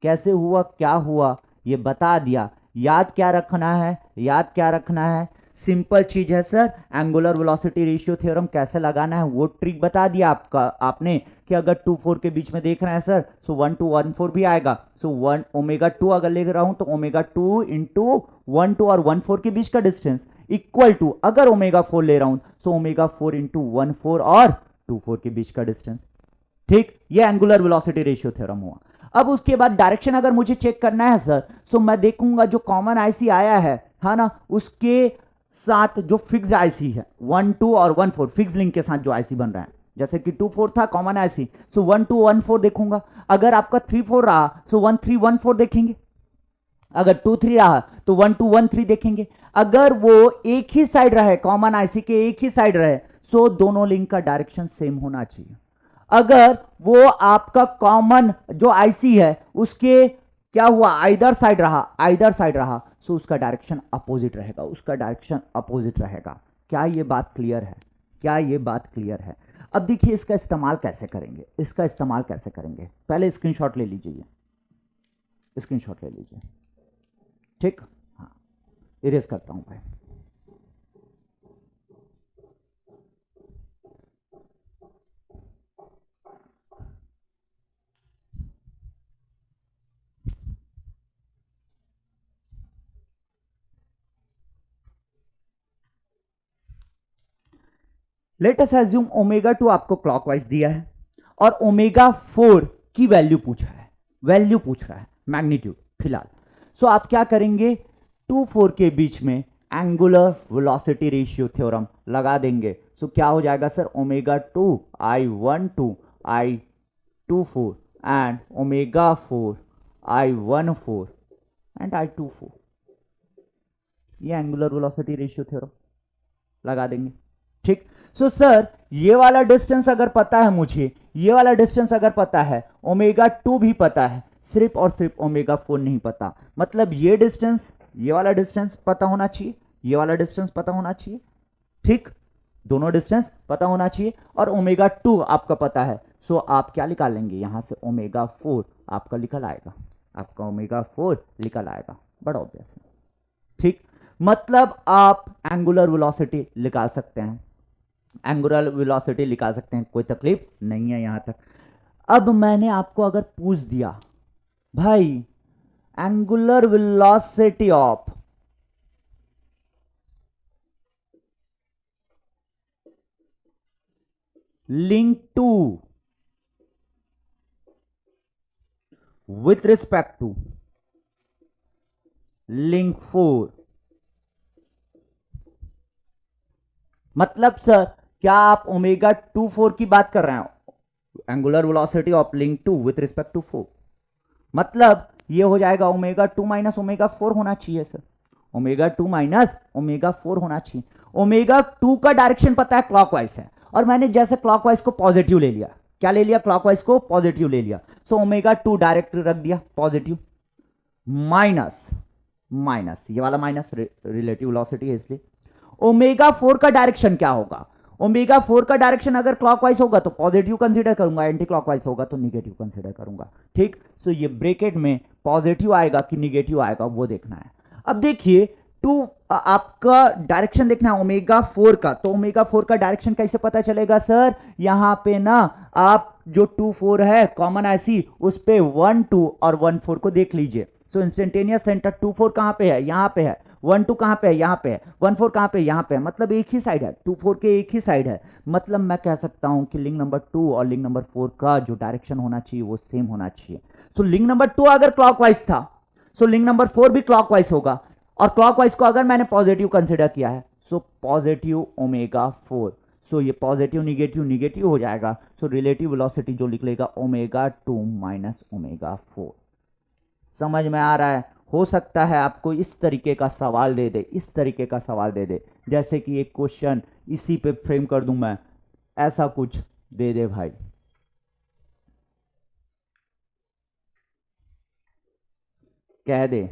कैसे हुआ, क्या हुआ, ये बता दिया। याद क्या रखना है, याद क्या रखना है, सिंपल चीज है sir, angular velocity ratio theorem कैसे लगाना है वो ट्रिक बता दिया आपने, कि अगर 2 4 के बीच में देख रहे हैं सर, सो 1 2 1 4 भी आएगा। सो 1 ω2 अगर ले रहा हूं तो ω2 इंटू 1 2 और 1 4 के बीच का डिस्टेंस इक्वल टू, अगर ω4 ले रहा हूं सो ω4 इंटू 1 4 और 2 4 के बीच का डिस्टेंस, ठीक। ये एंगुलर वेलोसिटी रेशियो थ्योरम हुआ। अब उसके बाद डायरेक्शन अगर मुझे चेक करना है सर, सो मैं देखूंगा जो कॉमन आईसी आया है ना, उसके साथ जो फिक्स आईसी है 1 2 और 1 4 फिक्स लिंक के साथ जो आईसी बन रहा है, जैसे कि 2 4 था कॉमन आईसी, सो 1 2 1 4 देखूंगा। अगर आपका 3 4 रहा सो 1 3 1 4 देखेंगे, अगर 2 3 रहा तो 1 2 1 3 देखेंगे। अगर वो एक ही साइड रहे, कॉमन आईसी के एक ही साइड रहे, सो दोनों लिंक का डायरेक्शन सेम होना चाहिए। अगर वो आपका कॉमन जो आईसी है उसके क्या हुआ, आइदर साइड रहा, आइदर साइड रहा, सो उसका डायरेक्शन अपोजिट रहेगा, उसका डायरेक्शन अपोजिट रहेगा। क्या ये बात क्लियर है, क्या ये बात क्लियर है। अब देखिए इसका इस्तेमाल कैसे करेंगे, इसका इस्तेमाल कैसे करेंगे, पहले स्क्रीनशॉट ले लीजिए, स्क्रीनशॉट ले लीजिए, ठीक। हाँ इरेज करता हूं भाई। लेट अस एज्यूम ω2 आपको क्लॉकवाइज दिया है और ω4 की वैल्यू पूछ रहा है, वैल्यू पूछ रहा है, मैग्नीट्यूड फिलहाल। सो आप क्या करेंगे, 2 4 के बीच में एंगुलर वेलोसिटी रेशियो थ्योरम लगा देंगे। सो क्या हो जाएगा sir, omega 2 I12 I24 and omega 4 I14 and I24। ये एंगुलर वेलोसिटी रेशियो थ्योरम लगा देंगे। ठीक, सो सर ये वाला डिस्टेंस अगर पता है मुझे, ये वाला डिस्टेंस अगर पता है, ओमेगा 2 भी पता है, सिर्फ और सिर्फ ओमेगा 4 नहीं पता। मतलब ये डिस्टेंस, ये वाला डिस्टेंस पता होना चाहिए, ये वाला डिस्टेंस पता होना चाहिए। ठीक, दोनों डिस्टेंस पता होना चाहिए और ओमेगा 2 आपका पता है। सो आप क्या निकालेंगे, यहां से ओमेगा 4 आपका निकल आएगा, आपका ओमेगा 4 निकल आएगा, बड़ा ऑब्वियस है। ठीक, मतलब आप एंगुलर वेलोसिटी निकाल सकते हैं, एंगुलर वेलोसिटी निकाल सकते हैं, कोई तकलीफ नहीं है यहां तक। अब मैंने आपको अगर पूछ दिया भाई angular velocity of link 2 with respect to link 4, मतलब सर क्या आप ओमेगा 24 की बात कर रहे हो, angular velocity of link 2 with respect to 4, मतलब ये हो जाएगा ओमेगा 2 माइनस ओमेगा 4 होना चाहिए सर, ओमेगा 2 माइनस ओमेगा 4 होना चाहिए। ओमेगा 2 का डायरेक्शन पता है क्लॉकवाइज है, और मैंने जैसे क्लॉकवाइज को पॉजिटिव ले लिया, क्या ले लिया, क्लॉकवाइज को पॉजिटिव ले लिया, सो ओमेगा 2 डायरेक्ट रख दिया पॉजिटिव, माइनस माइनस ये वाला माइनस रिलेटिव वेलोसिटी है इसलिए। ओमेगा 4 का डायरेक्शन क्या होगा, ओमेगा 4 का डायरेक्शन अगर क्लॉकवाइज होगा तो पॉजिटिव कंसीडर करूंगा, एंटी क्लॉकवाइज होगा तो निगेटिव कंसीडर करूंगा। ठीक, सो ये ब्रैकेट में पॉजिटिव आएगा कि निगेटिव आएगा वो देखना है। अब देखिए 2 आपका डायरेक्शन देखना है ओमेगा 4 का, तो ओमेगा 4 का डायरेक्शन कैसे पता चलेगा सर, यहां पे ना आप जो 2 4 है कॉमन ऐसी उस पे 1 2 और 1 4 को देख लीजिए। सो इंस्टेंटेनियस सेंटर 2 4 कहां पे है, यहां पे है, 1 2 कहां पे है, यहां पे है, 1 4 कहां पे है, यहां पे है, मतलब एक ही साइड है, 2 4 के एक ही साइड है। मतलब मैं कह सकता हूं कि लिंक नंबर 2 और लिंक नंबर 4 का जो डायरेक्शन होना चाहिए वो सेम होना चाहिए। सो लिंक नंबर 2 अगर क्लॉकवाइज था, सो लिंक नंबर 4 भी क्लॉकवाइज होगा, और क्लॉकवाइज को अगर मैंने पॉजिटिव कंसिडर किया है, सो पॉजिटिव ओमेगा 4, सो ये पॉजिटिव निगेटिव निगेटिव हो जाएगा, सो रिलेटिव वेलोसिटी जो निकलेगा ओमेगा 2 माइनस ओमेगा 4। समझ में आ रहा है, हो सकता है आपको इस तरीके का सवाल दे दे, इस तरीके का सवाल दे दे, जैसे कि एक क्वेश्चन इसी पे फ्रेम कर दूं मैं, ऐसा कुछ दे दे भाई, कह दे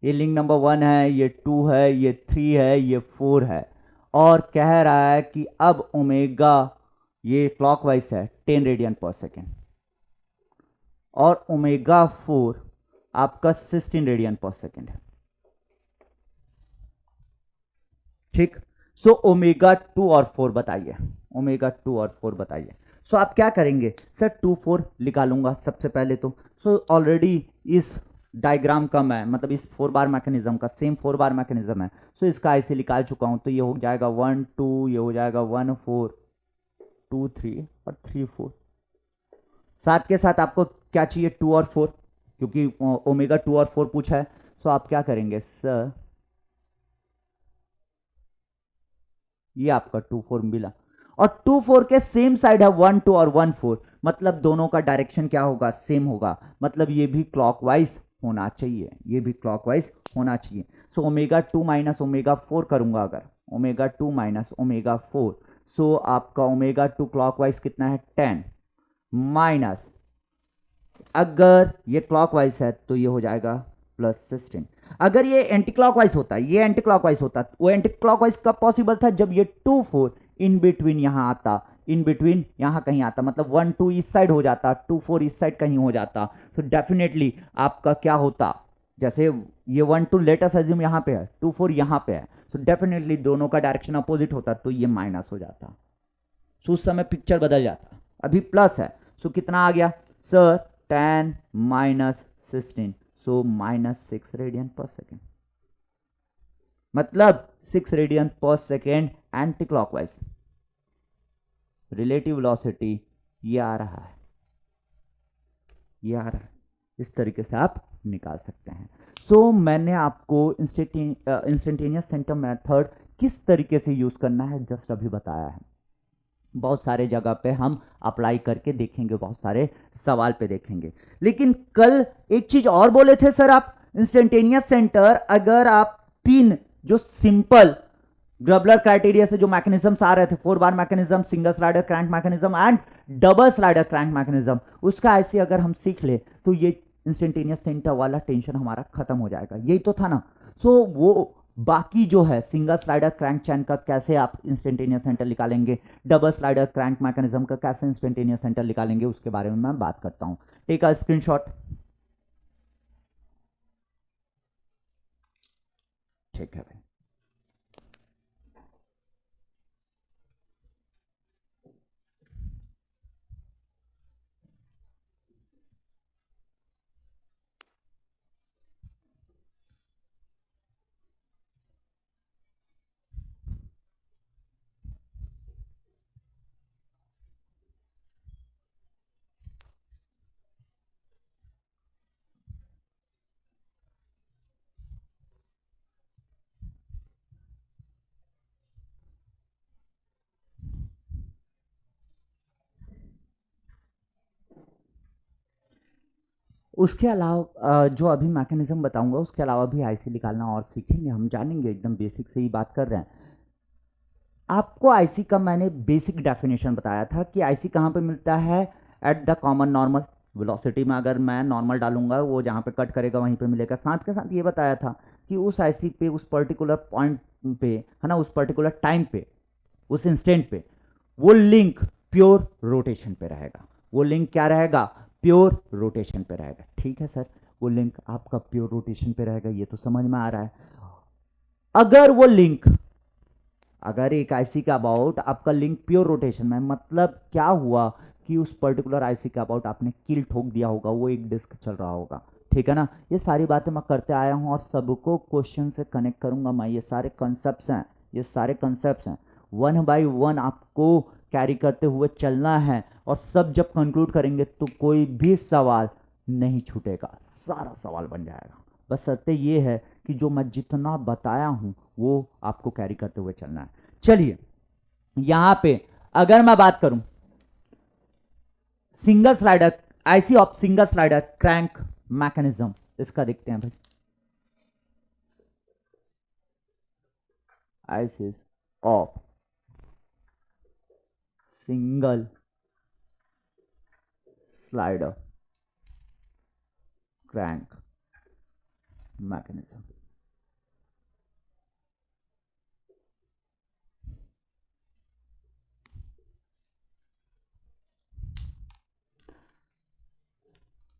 ये लिंक नंबर 1 है, ये 2 है, ये 3 है, ये 4 है, और कह रहा है कि अब ओमेगा ये क्लॉकवाइज है 10 रेडियन पर सेकेंड, और ओमेगा 4 आपका 16 रेडियन पर सेकेंड है। ठीक, सो ओमेगा 2 और 4 बताइए, ओमेगा 2 और 4 बताइए। सो आप क्या करेंगे सर, 2 4 निकालूंगा सबसे पहले तो, सो ऑलरेडी इस डायग्राम का मैं मतलब इस 4 बार मैकेनिज्म का सेम 4 बार मैकेनिज्म है, सो इसका ऐसे निकाल चुका हूं, तो ये हो जाएगा 1 2, ये हो जाएगा 1 4 2 3 और 3 4। साथ के साथ आपको क्या चाहिए, 2 और 4, क्योंकि ओमेगा 2 और 4 पूछा है। सो आप क्या करेंगे सर, ये आपका 2 4 मिला, और 2 4 के सेम साइड है 1 2 और 1 4, मतलब दोनों का डायरेक्शन क्या होगा, सेम होगा, मतलब ये भी क्लॉकवाइज होना चाहिए, ये भी क्लॉकवाइज होना चाहिए। सो ओमेगा 2 माइनस ओमेगा 4 करूंगा अगर, ओमेगा 2 माइनस ओमेगा 4, सो आपका ओमेगा 2 क्लॉकवाइज कितना है 10, माइनस अगर ये क्लॉकवाइज है तो ये हो जाएगा प्लस 16। अगर ये एंटी क्लॉकवाइज होता, ये एंटी क्लॉकवाइज होता, वो एंटी क्लॉकवाइज कब पॉसिबल था, जब ये 2 4 इन बिटवीन यहां आता, इन बिटवीन यहां कहीं आता, मतलब 1 2 इस साइड हो जाता, 2 4 इस साइड कहीं हो जाता, तो डेफिनेटली आपका क्या होता, जैसे ये 1 2 लेटेस्ट अज्यूम यहां पे है, 2 4 यहां पे है, तो डेफिनेटली दोनों का डायरेक्शन अपोजिट होता, तो ये माइनस हो जाता, सो उस समय पिक्चर बदल जाता। अभी प्लस है, सो कितना आ गया sir, 10 minus 16, so minus 6 radian पर सेकेंड, मतलब 6 रेडियन पर second anti clockwise. Relative velocity ये आ रहा है, ये आ रहा है, इस तरीके से आप निकाल सकते हैं। सो मैंने आपको इंस्टेंटेनियस सेंटर मेथड किस तरीके से यूज करना है जस्ट अभी बताया है। बहुत सारे जगह पे हम अप्लाई करके देखेंगे, बहुत सारे सवाल पे देखेंगे। लेकिन कल एक चीज और बोले थे सर आप, इंस्टेंटेनियस सेंटर अगर आप तीन जो सिंपल ग्रबलर क्राइटेरिया से जो मैकेनिज्म्स आ रहे थे, 4 bar mechanism, single slider crank mechanism and double slider crank mechanism, उसका ऐसे अगर हम सीख ले तो ये इंस्टेंटेनियस सेंटर वाला टेंशन हमारा खत्म हो जाएगा। यही तो था ना। सो वो बाकी जो है सिंगल स्लाइडर क्रैंक चैन का कैसे आप इंस्टेंटेनियस सेंटर निकालेंगे, डबल स्लाइडर क्रैंक मैकेनिज्म का कैसे इंस्टेंटेनियस सेंटर निकालेंगे, उसके बारे में मैं बात करता हूं। Take a screenshot. ठीक है भाई। उसके अलावा जो अभी मैकेनिज्म बताऊंगा उसके अलावा भी आईसी निकालना और सीखेंगे, हम जानेंगे, एकदम बेसिक से ही बात कर रहे हैं। आपको आईसी का मैंने बेसिक डेफिनेशन बताया था कि आईसी कहाँ पे मिलता है, at the common normal velocity में। अगर मैं नॉर्मल डालूंगा वो जहाँ पे कट करेगा वहीं पे मिलेगा। साथ के साथ ये बताया था कि उस आईसी पे उस पर्टिकुलर पॉइंट पे है ना, उस पर्टिकुलर टाइम पे, उस इंस्टेंट पे वो लिंक प्योर रोटेशन पे रहेगा। वो लिंक क्या रहेगा, प्योर रोटेशन पे रहेगा। ठीक है सर, वो लिंक आपका प्योर रोटेशन पे रहेगा, ये तो समझ में आ रहा है। अगर वो लिंक, अगर एक आईसी का अबाउट आपका लिंक प्योर रोटेशन में, मतलब क्या हुआ कि उस पर्टिकुलर आईसी का अबाउट आपने किल ठोक दिया होगा, वो एक डिस्क चल रहा होगा, ठीक है ना। ये सारी बातें मैं करते आया हूं और सबको क्वेश्चन से कनेक्ट करूंगा मैं। ये सारे कंसेप्ट हैं, ये सारे कंसेप्ट हैं, वन बाय वन आपको कैरी करते हुए चलना है। और सब जब कंक्लूड करेंगे तो कोई भी सवाल नहीं छूटेगा, सारा सवाल बन जाएगा। बस शर्त ये है कि जो मैं जितना बताया हूं वो आपको कैरी करते हुए चलना है। चलिए यहां पे अगर मैं बात करूं single slider, IC of single slider crank mechanism, इसका देखते हैं भाई। IC of single slider crank mechanism.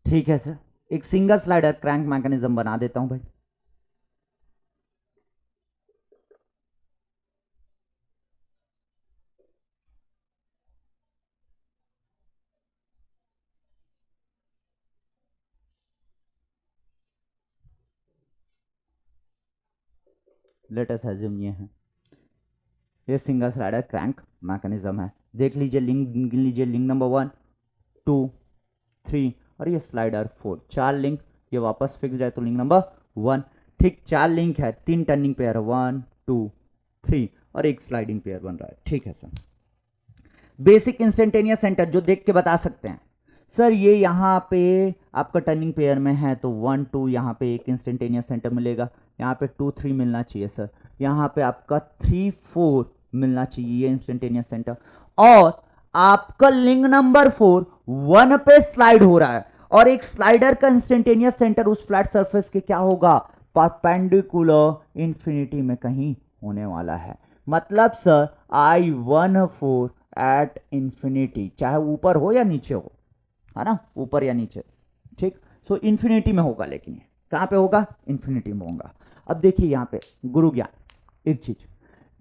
ठीक है सर, एक सिंगल स्लाइडर क्रैंक मैकेनिज्म बना देता हूं भाई। लेट अस अज्यूम ये है, ये सिंगल स्लाइडर क्रैंक मैकेनिज्म है। देख लीजिए लिंक, गिन लीजिए, लिंक नंबर 1 2 3 और ये स्लाइडर 4, 4 लिंक। ये वापस फिक्स है तो लिंक नंबर 1। ठीक, 4 लिंक है, 3 टर्निंग पेयर, 1 2 3 और एक स्लाइडिंग पेयर बन रहा है। ठीक है सर, बेसिक इंस्टेंटेनियस सेंटर जो देख के बता सकते हैं सर, ये यहाँ पे आपका टर्निंग पेयर में है तो 1 2 यहाँ पे एक इंस्टेंटेनियस सेंटर मिलेगा, यहाँ पे 2 3 मिलना चाहिए सर, यहाँ पे आपका 3 4 मिलना चाहिए ये इंस्टेंटेनियस सेंटर। और आपका लिंक नंबर 4 1 पे स्लाइड हो रहा है और एक स्लाइडर का इंस्टेंटेनियस सेंटर उस फ्लैट सरफेस के क्या होगा, परपेंडिकुलर इंफिनिटी में कहीं होने वाला है। मतलब सर I14 एट इंफिनिटी, चाहे ऊपर हो या नीचे हो, है ना, ऊपर या नीचे, ठीक। सो इंफिनिटी में होगा, लेकिन ये कहां पे होगा, इंफिनिटी में होगा। अब देखिए यहां पे गुरु ज्ञान एक चीज,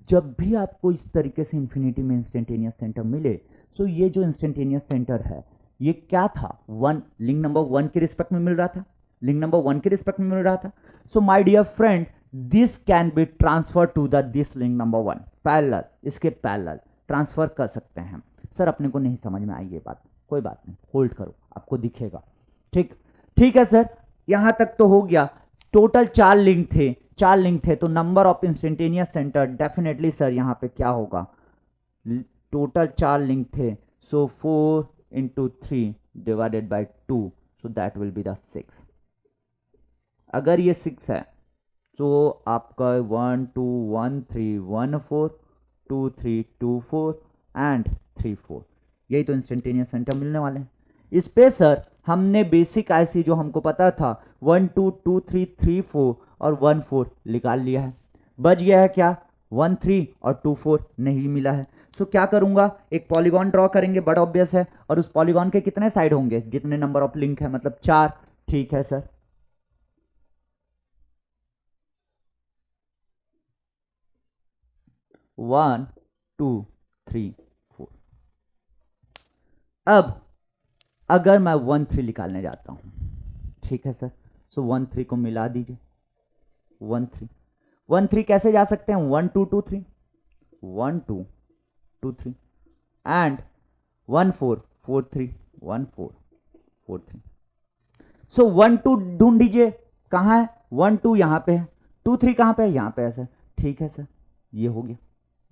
जब भी आपको इस तरीके से इंफिनिटी में इंस्टेंटेनियस सेंटर मिले, सो ये जो इंस्टेंटेनियस सेंटर है ये क्या था, 1 लिंक नंबर 1 के रिस्पेक्ट में मिल रहा था, लिंक नंबर 1 के रिस्पेक्ट में मिल रहा था। So my dear friend, this can be transfer to the this link number 1 parallel, इसके पैरेलल ट्रांसफर कर सकते हैं। सर अपने को नहीं समझ में आई ये बात, कोई बात नहीं, होल्ड करो, आपको दिखेगा। ठीक, ठीक है सर, यहां तक तो हो गया। टोटल 4 लिंक थे, 4 लिंक थे, तो number of instantaneous centre definitely sir यहाँ पे क्या होगा, टोटल 4 लिंक थे, सो 4 into 3 divided by 2, so that will be the 6। अगर ये 6 है तो आपका 1 2 1 3 1 4 2 3 2 4 एंड 3 4, यही तो इंस्टेंटेनियस सेंटर मिलने वाले हैं। इस पे सर हमने बेसिक आईसी जो हमको पता था 1 2 2 3 3 4 और 1 4 निकाल लिया है। बच गया है क्या, 1 3 और 2 4 नहीं मिला है। सो क्या करूंगा, एक पॉलीगॉन ड्रॉ करेंगे, बड़ा ऑब्वियस है, और उस पॉलीगॉन के कितने साइड होंगे, जितने नंबर ऑफ लिंक है, मतलब 4। ठीक है सर, 1 2 3 4। अब अगर मैं 1 3 निकालने जाता हूं, ठीक है सर, सो 1 3 को मिला दीजिए, 1 3 1 3 कैसे जा सकते हैं, 1 2 2 3 1 2 2 3 एंड 1 4 4 3 1 4 4 3। सो 1 2 ढूंढ दीजिए, कहां है, 1 2 यहां पे है, 2 3 कहां पे है, यहां पे है सर। ठीक है सर, ये हो गया,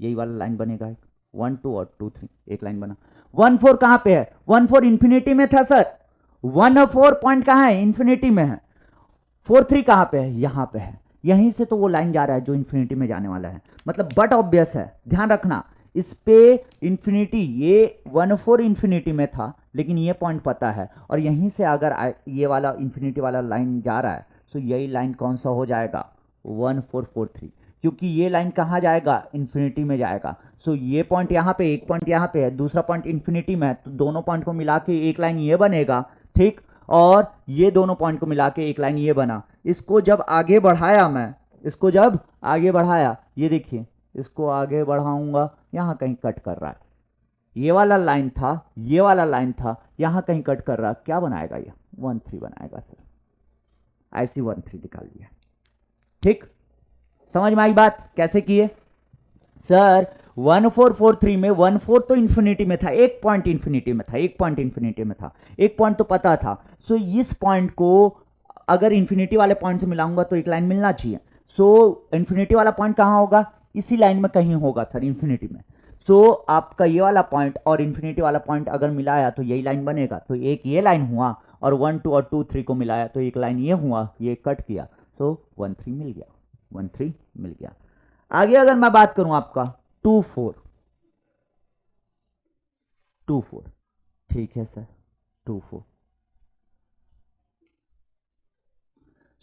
यही वाला लाइन बनेगा, एक 1 2 और 2 3 एक लाइन बना। 1 4 कहां पे है, 1 4 इंफिनिटी में था सर, 1 4 पॉइंट कहां है, इंफिनिटी में है। 4 3 कहां पे है, यहां पे है, यहीं से तो वो लाइन जा रहा है जो इंफिनिटी में जाने वाला है, मतलब बट ऑब्वियस है, ध्यान रखना इस पे इंफिनिटी, ये 1 4 इंफिनिटी में था लेकिन ये पॉइंट पता है, और यहीं से अगर ये वाला इंफिनिटी वाला लाइन जा रहा है तो यही लाइन कौन सा हो जाएगा, 1 4 4 3, क्योंकि ये लाइन कहाँ जाएगा, इंफिनिटी में जाएगा। सो ये पॉइंट यहाँ पे, एक पॉइंट यहाँ पे है, दूसरा पॉइंट इंफिनिटी में है, तो दोनों पॉइंट को मिला के एक लाइन ये बनेगा, ठीक, और ये दोनों पॉइंट को मिला के एक लाइन ये बना। इसको जब आगे बढ़ाया मैं, इसको जब आगे बढ़ाया, ये देखिए इसको आगे बढ़ाऊंगा, यहाँ कहीं कट कर रहा है, ये वाला लाइन था, ये वाला लाइन था, यहाँ कहीं कट कर रहा है, क्या बनाएगा ये, 1 3 बनाएगा सर। ऐसी 1 3 निकाल दिया, ठीक, समझ में आई बात कैसे किए सर। 1 4 4 3 में 1 4 तो इंफिनिटी में था, एक पॉइंट इंफिनिटी में था, एक पॉइंट इंफिनिटी में था, एक पॉइंट तो पता था। सो इस पॉइंट को अगर इंफिनिटी वाले पॉइंट से मिलाऊंगा तो एक लाइन मिलना चाहिए। सो इंफिनिटी वाला पॉइंट कहां होगा, इसी लाइन में कहीं होगा सर, इंफिनिटी में। सो आपका ये वाला पॉइंट और इंफिनिटी वाला पॉइंट अगर मिलाया तो यही लाइन बनेगा, तो एक ये लाइन हुआ, और 1 2 और 2 3 को मिलाया तो एक लाइन ये हुआ, ये कट किया, तो 1 3 मिल गया, 1 3 मिल गया। आगे अगर मैं बात करूं आपका 2 4 2 4, ठीक है सर, 2 4,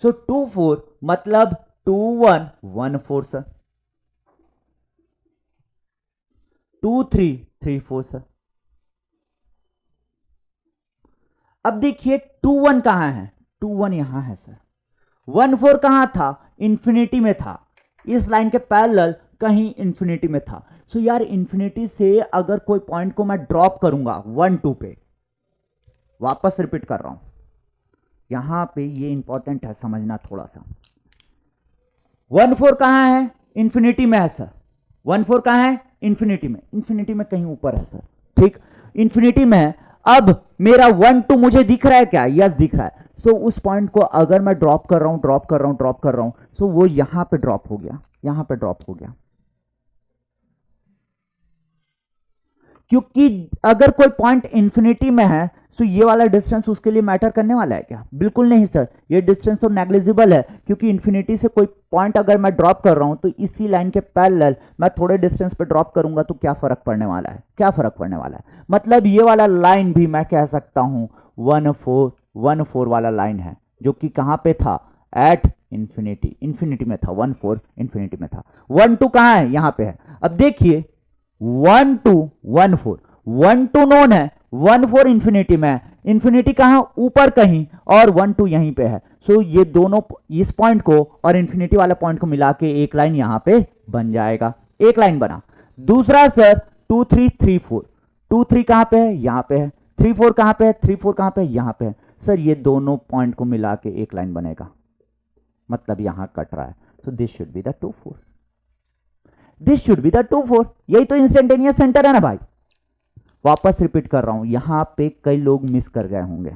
सो 2 4 मतलब 2 1 1 4 सर, 2 3 3 4 सर। अब देखिए 2 1 कहां है, 2 1 यहां है सर, 1 4 कहां था, इंफिनिटी में था, इस लाइन के पैरेलल कहीं इंफिनिटी में था। सो यार इंफिनिटी से अगर कोई पॉइंट को मैं ड्रॉप करूंगा 1 2 पे, वापस रिपीट कर रहा हूं, यहां पे ये इंपॉर्टेंट है समझना थोड़ा सा। 1 4 कहां है, इंफिनिटी में है सर, 1 4 कहां है, इंफिनिटी में, इंफिनिटी में कहीं ऊपर है सर, ठीक, इंफिनिटी में है। अब मेरा 1 2 मुझे दिख रहा है क्या, यस दिख रहा है। सो उस पॉइंट को अगर मैं ड्रॉप कर रहा हूं, ड्रॉप कर रहा हूं, ड्रॉप कर रहा हूं, सो वो यहां पे ड्रॉप हो गया, यहां पे ड्रॉप हो गया, क्योंकि अगर कोई पॉइंट इंफिनिटी में है तो ये वाला डिस्टेंस उसके लिए मैटर करने वाला है क्या, बिल्कुल नहीं सर, ये डिस्टेंस तो नेग्लिजिबल है, क्योंकि इंफिनिटी से कोई पॉइंट अगर मैं ड्रॉप कर रहा हूं तो इसी लाइन के पैरेलल मैं थोड़े डिस्टेंस पे ड्रॉप करूंगा तो क्या फर्क पड़ने वाला है, क्या फर्क पड़ने वाला है, मतलब ये वाला लाइन भी मैं कह सकता हूं 1 4 1 4 वाला लाइन है, जो कि कहां पे था, एट इंफिनिटी, इंफिनिटी में था, 1 4 इंफिनिटी में था। 1 2 कहां है, यहां पे है। अब देखिए 1 2 1 4, 1 2 नोन है, 1 4 इंफिनिटी में है, इंफिनिटी कहां, ऊपर कहीं, और 1 2 यहीं पे है। सो ये दोनों, इस पॉइंट को और इंफिनिटी वाला पॉइंट को मिला के एक लाइन यहां पे बन जाएगा, एक लाइन बना। दूसरा सर 2 3 3 4, 2 3 कहां पे है, यहां पे है, 3 4 कहां पे है, 3 4 कहां पे है, यहां पे है। सर ये दोनों पॉइंट को मिला के एक लाइन बनेगा, मतलब यहां कट रहा है, तो this should be the 2 4, this should be the 2 4, यही तो इंस्टेंटेनियस सेंटर है ना भाई। वापस रिपीट कर रहा हूं, यहां पे कई लोग मिस कर गए होंगे,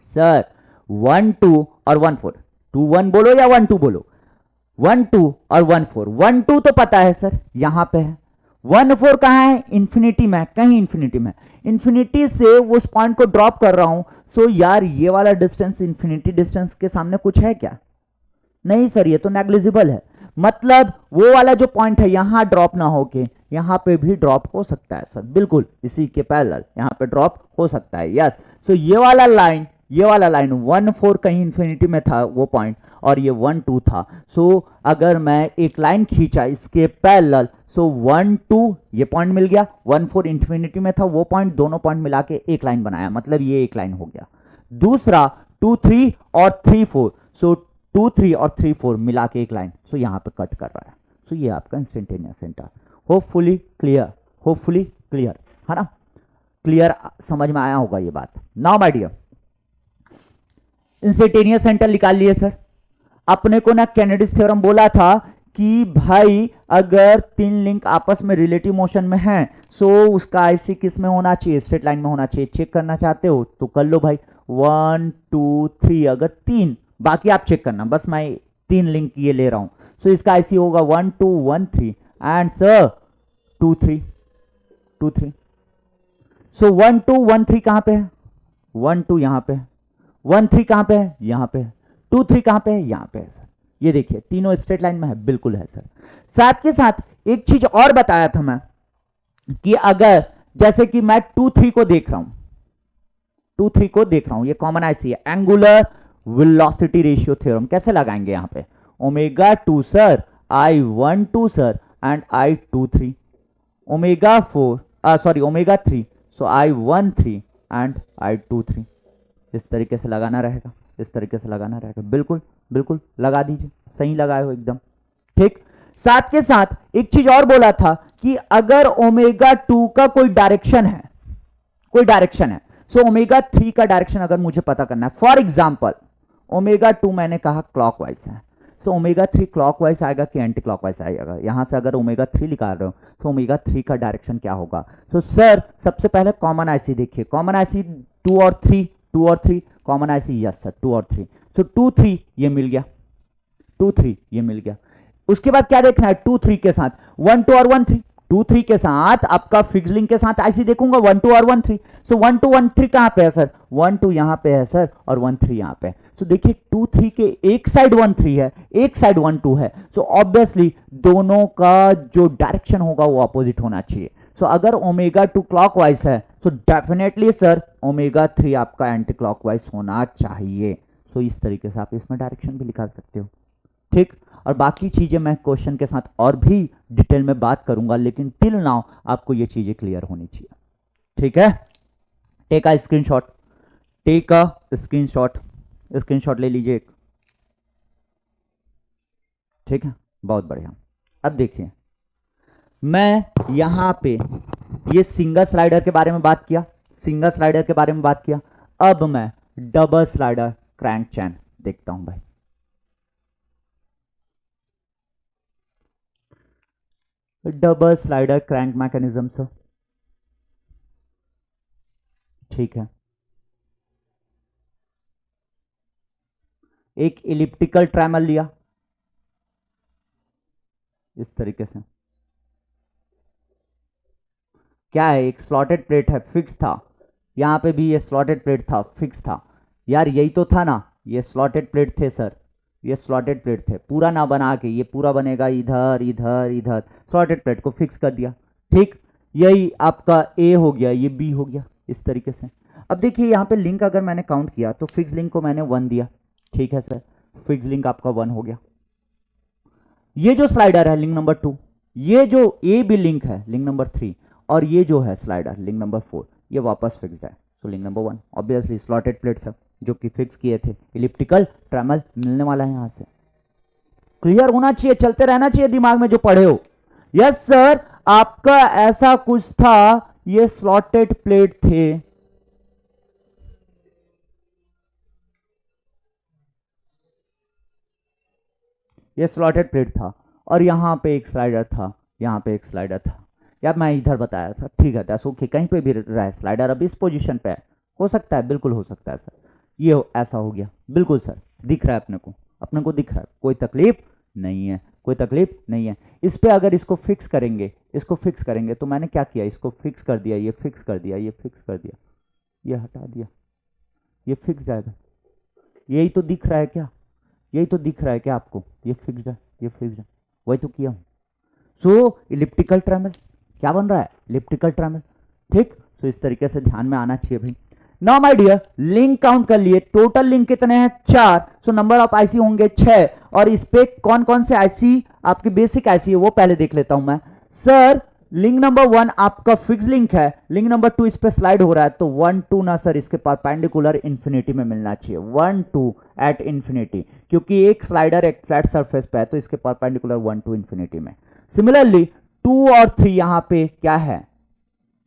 सर 1 2 और 1 4, 2 1 बोलो या 1 2 बोलो, 1 2 और 1 4। 1 2 तो पता है सर, यहां पे है। 1 4 कहां है? इंफिनिटी में, कहीं इंफिनिटी में। इंफिनिटी से उस पॉइंट को ड्रॉप कर रहा हूं। सो यार ये वाला डिस्टेंस इंफिनिटी डिस्टेंस के सामने कुछ है क्या? नहीं सर, ये तो नेग्लिजिबल है। मतलब वो वाला जो पॉइंट है यहां ड्रॉप ना होके यहां पे भी ड्रॉप हो सकता है सर, बिल्कुल इसी के पैरेलल यहां पे ड्रॉप हो सकता है। यस, सो ये वाला लाइन 1 4 कहीं इंफिनिटी में था वो पॉइंट, और ये 1 2 था। सो अगर मैं एक लाइन खींचा इसके पैरेलल, सो 1 2 ये पॉइंट मिल गया, 1 4 इंफिनिटी में था वो पॉइंट, दोनों पॉइंट मिला के एक लाइन बनाया, मतलब ये एक लाइन हो गया। दूसरा 2 3 और 3 4, सो 2 3 और 3 4 मिला के एक लाइन, सो यहां पे कट कर रहा है। सो ये आपका instantaneous centre. Hopefully clear, hopefully clear है ना? क्लियर, समझ में आया होगा ये बात। Now my dear, instantaneous centre निकाल लिए सर। अपने को ना केनेडीज थ्योरम बोला था कि भाई अगर तीन लिंक आपस में रिलेटिव मोशन में हैं, सो उसका आईसी किस में होना चाहिए? स्ट्रेट लाइन में होना चाहिए। चेक करना चाहते हो तो कर लो भाई, 1 2 3, अगर 3, बाकी आप चेक करना, बस मैं 3 लिंक ये ले रहा हूं। सो इसका आईसी होगा 1 2 1 3 एंड सर 2 3 2 3। सो 1 2 1 3 कहां पे है? 1 2 यहां पे है। 1 3 कहां पे है? यहां पे है। 2 3 कहां पे है? यहां पे है सर। ये देखिए तीनों स्ट्रेट लाइन में है, बिल्कुल है सर। साथ के साथ एक चीज और बताया था मैं कि अगर जैसे कि मैं 2 3 को देख रहा हूं, 2 3 को देख रहा हूं, ये कॉमन आईसी है, एंगुलर वेलोसिटी रेशियो थ्योरम कैसे लगाएंगे यहां पे? Omega 2 sir, I1 2 sir and I2 3, omega 4 sorry omega 3, so I1 3 and I2 3। इस तरीके से लगाना रहेगा, इस तरीके से लगाना रहेगा, बिल्कुल बिल्कुल लगा दीजिए, सही लगाए हो एकदम ठीक। साथ के साथ एक चीज और बोला था कि अगर ओमेगा 2 का कोई डायरेक्शन है, कोई डायरेक्शन है, सो ओमेगा 3 का डायरेक्शन अगर मुझे पता करना है, फॉर एग्जांपल ओमेगा 2 मैंने कहा क्लॉकवाइज है, सो ओमेगा 3 क्लॉकवाइज आएगा कि एंटी क्लॉकवाइज आएगा? यहां से अगर ओमेगा 3 निकाल रहे हो तो ओमेगा 3 का डायरेक्शन क्या होगा? तो सर सबसे पहले कॉमन आईसी देखिए, कॉमन आईसी 2 और 3, 2 और 3 कॉमन आईसी, यस सर 2 और 3, सो 2 3 ये मिल गया, 2 3 ये मिल गया। उसके बाद क्या देखना है? 2 3 के साथ 1 2 और 1 3, 2 3 के साथ आपका फिक्स लिंक के साथ आईसी देखूंगा 1 2 और 1 3, सो 1 2 1 3 कहां पे है सर? 1 2 यहां पे है सर और 1 3 यहां पे। सो देखिए 2 3 के एक साइड 1 3 है, एक साइड 1 2 है, सो ऑब्वियसली दोनों का जो डायरेक्शन होगा वो अपोजिट होना चाहिए। सो अगर ओमेगा 2 क्लॉकवाइज है, सो डेफिनेटली सर ओमेगा 3 आपका एंटी क्लॉकवाइज होना चाहिए। सो इस तरीके से आप इसमें डायरेक्शन भी निकाल सकते हो ठीक। और बाकी चीजें मैं क्वेश्चन के साथ और भी डिटेल में बात करूंगा, लेकिन टिल नाउ आपको ये चीजें क्लियर होनी चाहिए ठीक है। Take a screenshot, take a screenshot, screenshot ले लीजिए एक, ठीक है, बहुत बढ़िया। अब देखिए मैं यहां पे ये सिंगल स्लाइडर के बारे में बात किया, सिंगल स्लाइडर के बारे में बात किया। अब मैं डबल स्लाइडर क्रैंक चैन देखता हूं भाई। डबल स्लाइडर क्रैंक मैकेनिज्म से ठीक है। एक इलिप्टिकल ट्रैमल लिया इस तरीके से, क्या है? एक स्लॉटेड प्लेट है, फिक्स था, यहां पे भी ये स्लॉटेड प्लेट था, फिक्स था। यार यही तो था ना, ये स्लॉटेड प्लेट थे सर, ये स्लॉटेड प्लेट थे, पूरा ना बना के ये पूरा बनेगा इधर इधर इधर, स्लॉटेड प्लेट को फिक्स कर दिया ठीक। यही आपका ए हो गया, ये बी हो गया इस तरीके से। अब देखिए यहाँ पे लिंक अगर मैंने काउंट किया तो फिक्स लिंक को मैंने 1 दिया, ठीक है सर, फिक्स लिंक आपका 1 हो गया। ये जो स्लाइडर है लिंक नंबर 2, ये जो ए बी लिंक है लिंक नंबर 3, और ये जो है स्लाइडर लिंक नंबर 4, ये वापस फिक्स्ड है, तो link number 1 obviously slotted plates है जो कि फिक्स किए थे, इलिप्टिकल ट्रैमल मिलने वाला है यहां से। क्लियर होना चाहिए, चलते रहना चाहिए दिमाग में जो पढ़े हो। यस सर, आपका ऐसा कुछ था, ये स्लॉटेड प्लेट थे, ये स्लॉटेड प्लेट था, और यहां पे एक स्लाइडर था, यहां पे एक स्लाइडर था। यार मैं इधर बताया था, ठीक है दैट्स ओके, कहीं पे भी रहा है स्लाइडर, अब इस पोजीशन पे है, हो सकता है, बिल्कुल हो सकता है सर, ये ऐसा हो गया, बिल्कुल सर, दिख रहा है अपने को दिख रहा है, कोई तकलीफ नहीं है, कोई तकलीफ नहीं है। इस पे अगर इसको फिक्स करेंगे, इसको फिक्स करेंगे, तो मैंने क्या किया, इसको फिक्स कर दिया, ये फिक्स कर दिया, ये फिक्स कर दिया, ये हटा दिया, ये फिक्स जाएगा। यही तो दिख रहा है क्या, यही तो दिख रहा है क्या आपको, ये फिक्स है, ये फिक्स है, वही तो किया हूँ। सो इलिप्टिकल ट्रैमल क्या बन रहा है, इलिप्टिकल ट्रैमल। ठीक, तो इस तरीके से ध्यान में आना चाहिए भाई। Now my dear, link count कर लिए, टोटल लिंक कितने हैं, 4। सो नंबर ऑफ आईसी होंगे 6। और इस पे कौन कौन से आईसी आपके बेसिक आईसी है वो पहले देख लेता हूं मैं। सर लिंक नंबर 1 आपका फिक्स लिंक है, लिंक नंबर 2 इस पे स्लाइड हो रहा है, तो 1 2 ना सर, इसके परपेंडिकुलर इन्फिनिटी में मिलना चाहिए, 1 2 एट इन्फिनिटी, क्योंकि एक स्लाइडर एक फ्लैट सरफेस पे है, तो इसके परपेंडिकुलर 1 2 इन्फिनिटी में। सिमिलरली 2 और 3 यहां पे क्या है,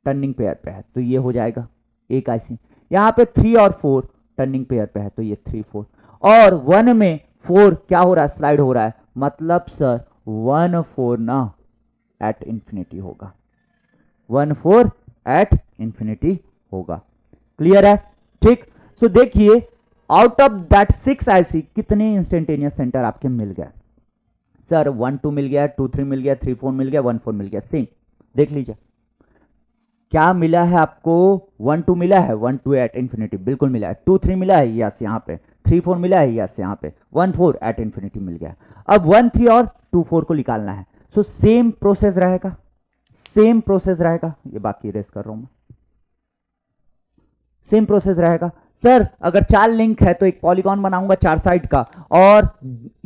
टर्निंग पेयर पे है, तो ये हो जाएगा एक आईसी। यहां पे 3 और 4 टर्निंग पेयर पे है, तो ये 3 4। और 1 में 4 क्या हो रहा है, स्लाइड हो रहा है, मतलब सर 1 4 ना एट इंफिनिटी होगा, 1 4 एट इंफिनिटी होगा। क्लियर है, ठीक। सो देखिए आउट ऑफ दैट 6 आईसी कितने इंस्टेंटेनियस सेंटर आपके मिल गए, सर 1 2 मिल गया, 2 3 मिल गया, 3 4 मिल गया, 1 4 मिल गया। सेम देख लीजिए क्या मिला है आपको, 1 2 मिला है, 1 2 एट इन्फिनिटी बिल्कुल मिला है, 2 3 मिला है, यस यहाँ पे 3 4 मिला है, यस यहाँ पे 1 4 एट इन्फिनिटी मिल गया। अब 1 3 और 2 4 को निकालना है। सो सेम प्रोसेस रहेगा, सेम प्रोसेस रहेगा, ये बाकी रेस कर रहा हूं मैं, सेम प्रोसेस रहेगा। सर अगर 4 लिंक है तो एक पॉलीगॉन बनाऊंगा 4 साइड का, और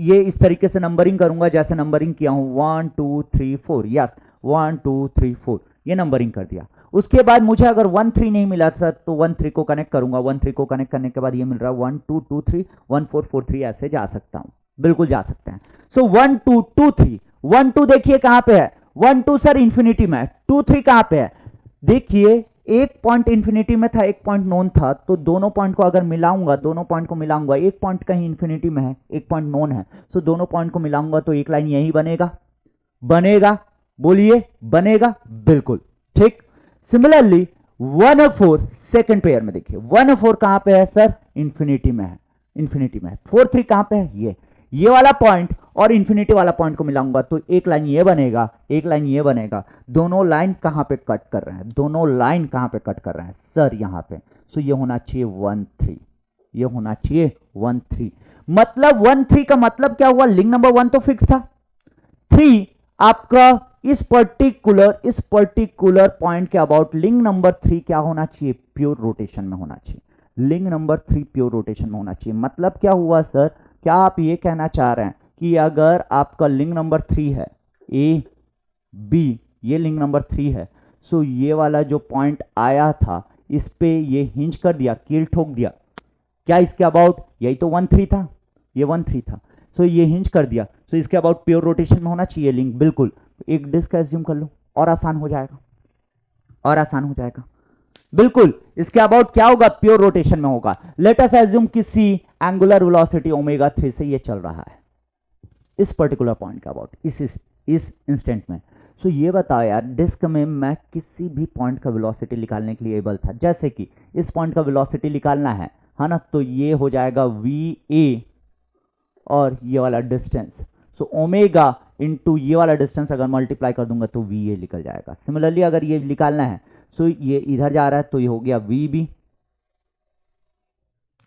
ये इस तरीके से नंबरिंग करूंगा जैसे नंबरिंग किया हूं, 1 2 3 4, यस 1 2 3 4, ये नंबरिंग कर दिया। उसके बाद मुझे अगर 1 3 नहीं मिला सर, तो 1 3 को कनेक्ट करूंगा, 1 3 को कनेक्ट करने के बाद ये मिल रहा है 1 2 2 3 1 4 4 3, ऐसे जा सकता हूं, बिल्कुल जा सकते हैं। सो 1 2 2 3, 1 2 देखिए कहां पे है, 1 2 सर इंफिनिटी में, 2 3 कहां पे है, देखिए एक पॉइंट इंफिनिटी में था, एक पॉइंट नोन था, तो दोनों पॉइंट को अगर मिलाऊंगा, दोनों पॉइंट को मिलाऊंगा, एक पॉइंट कहीं इंफिनिटी में है, एक पॉइंट नोन है, तो दोनों पॉइंट को मिलाऊंगा तो एक लाइन यही बनेगा, बनेगा, बोलिए बनेगा, बिल्कुल ठीक। सिमिलरली 1 और 4 सेकंड पेयर में देखिए, 1 और 4 कहां पे है सर, इंफिनिटी में है, इंफिनिटी में है। 4 3 कहां पे है, ये वाला पॉइंट और इंफिनिटी वाला पॉइंट को मिलाऊंगा तो एक लाइन ये बनेगा, एक लाइन ये बनेगा। दोनों लाइन कहां पे कट कर रहे हैं, दोनों लाइन कहां पे कट कर रहे हैं सर, यहां पे। सो ये होना चाहिए 1 3, ये होना चाहिए 1 3, मतलब 1 3 का मतलब क्या हुआ, लिंक नंबर 1 तो फिक्स था, 3 आपका इस पर्टिकुलर पॉइंट के अबाउट लिंक नंबर 3 क्या होना चाहिए, प्योर रोटेशन में होना चाहिए, लिंक नंबर 3 प्योर रोटेशन में होना चाहिए। मतलब क्या हुआ सर, क्या आप ये कहना चाह रहे हैं कि अगर आपका लिंक नंबर 3 है, ए बी, ये लिंक नंबर 3 है, सो ये वाला जो पॉइंट आया था इस पे ये हिंज कर दिया, कील ठोक दिया, क्या इसके अबाउट, यही तो 1 3 था, ये 1 3 था, सो ये हिंज कर दिया, सो इसके अबाउट प्योर रोटेशन में होना चाहिए लिंक, बिल्कुल। एक डिस्क एज्यूम कर लो और आसान हो जाएगा, और आसान हो जाएगा, बिल्कुल। इसके अबाउट क्या होगा, प्योर रोटेशन में होगा। लेट अस एज्यूम किसी एंगुलर वेलोसिटी ओमेगा 3 से ये चल रहा है इस पर्टिकुलर पॉइंट का अबाउट, इस इंस्टेंट में। सो ये बताओ यार, डिस्क में मैं किसी भी पॉइंट का वेलोसिटी निकालने के लिए एबल था, जैसे कि इस पॉइंट का वेलोसिटी निकालना है ना, तो ये हो जाएगा va और ये वाला डिस्टेंस, सो ओमेगा इंटू ये वाला डिस्टेंस अगर मल्टीप्लाई कर दूंगा तो va निकल जाएगा। सिमिलरली अगर ये निकालना है, सो ये इधर जा रहा है तो ये हो गया vb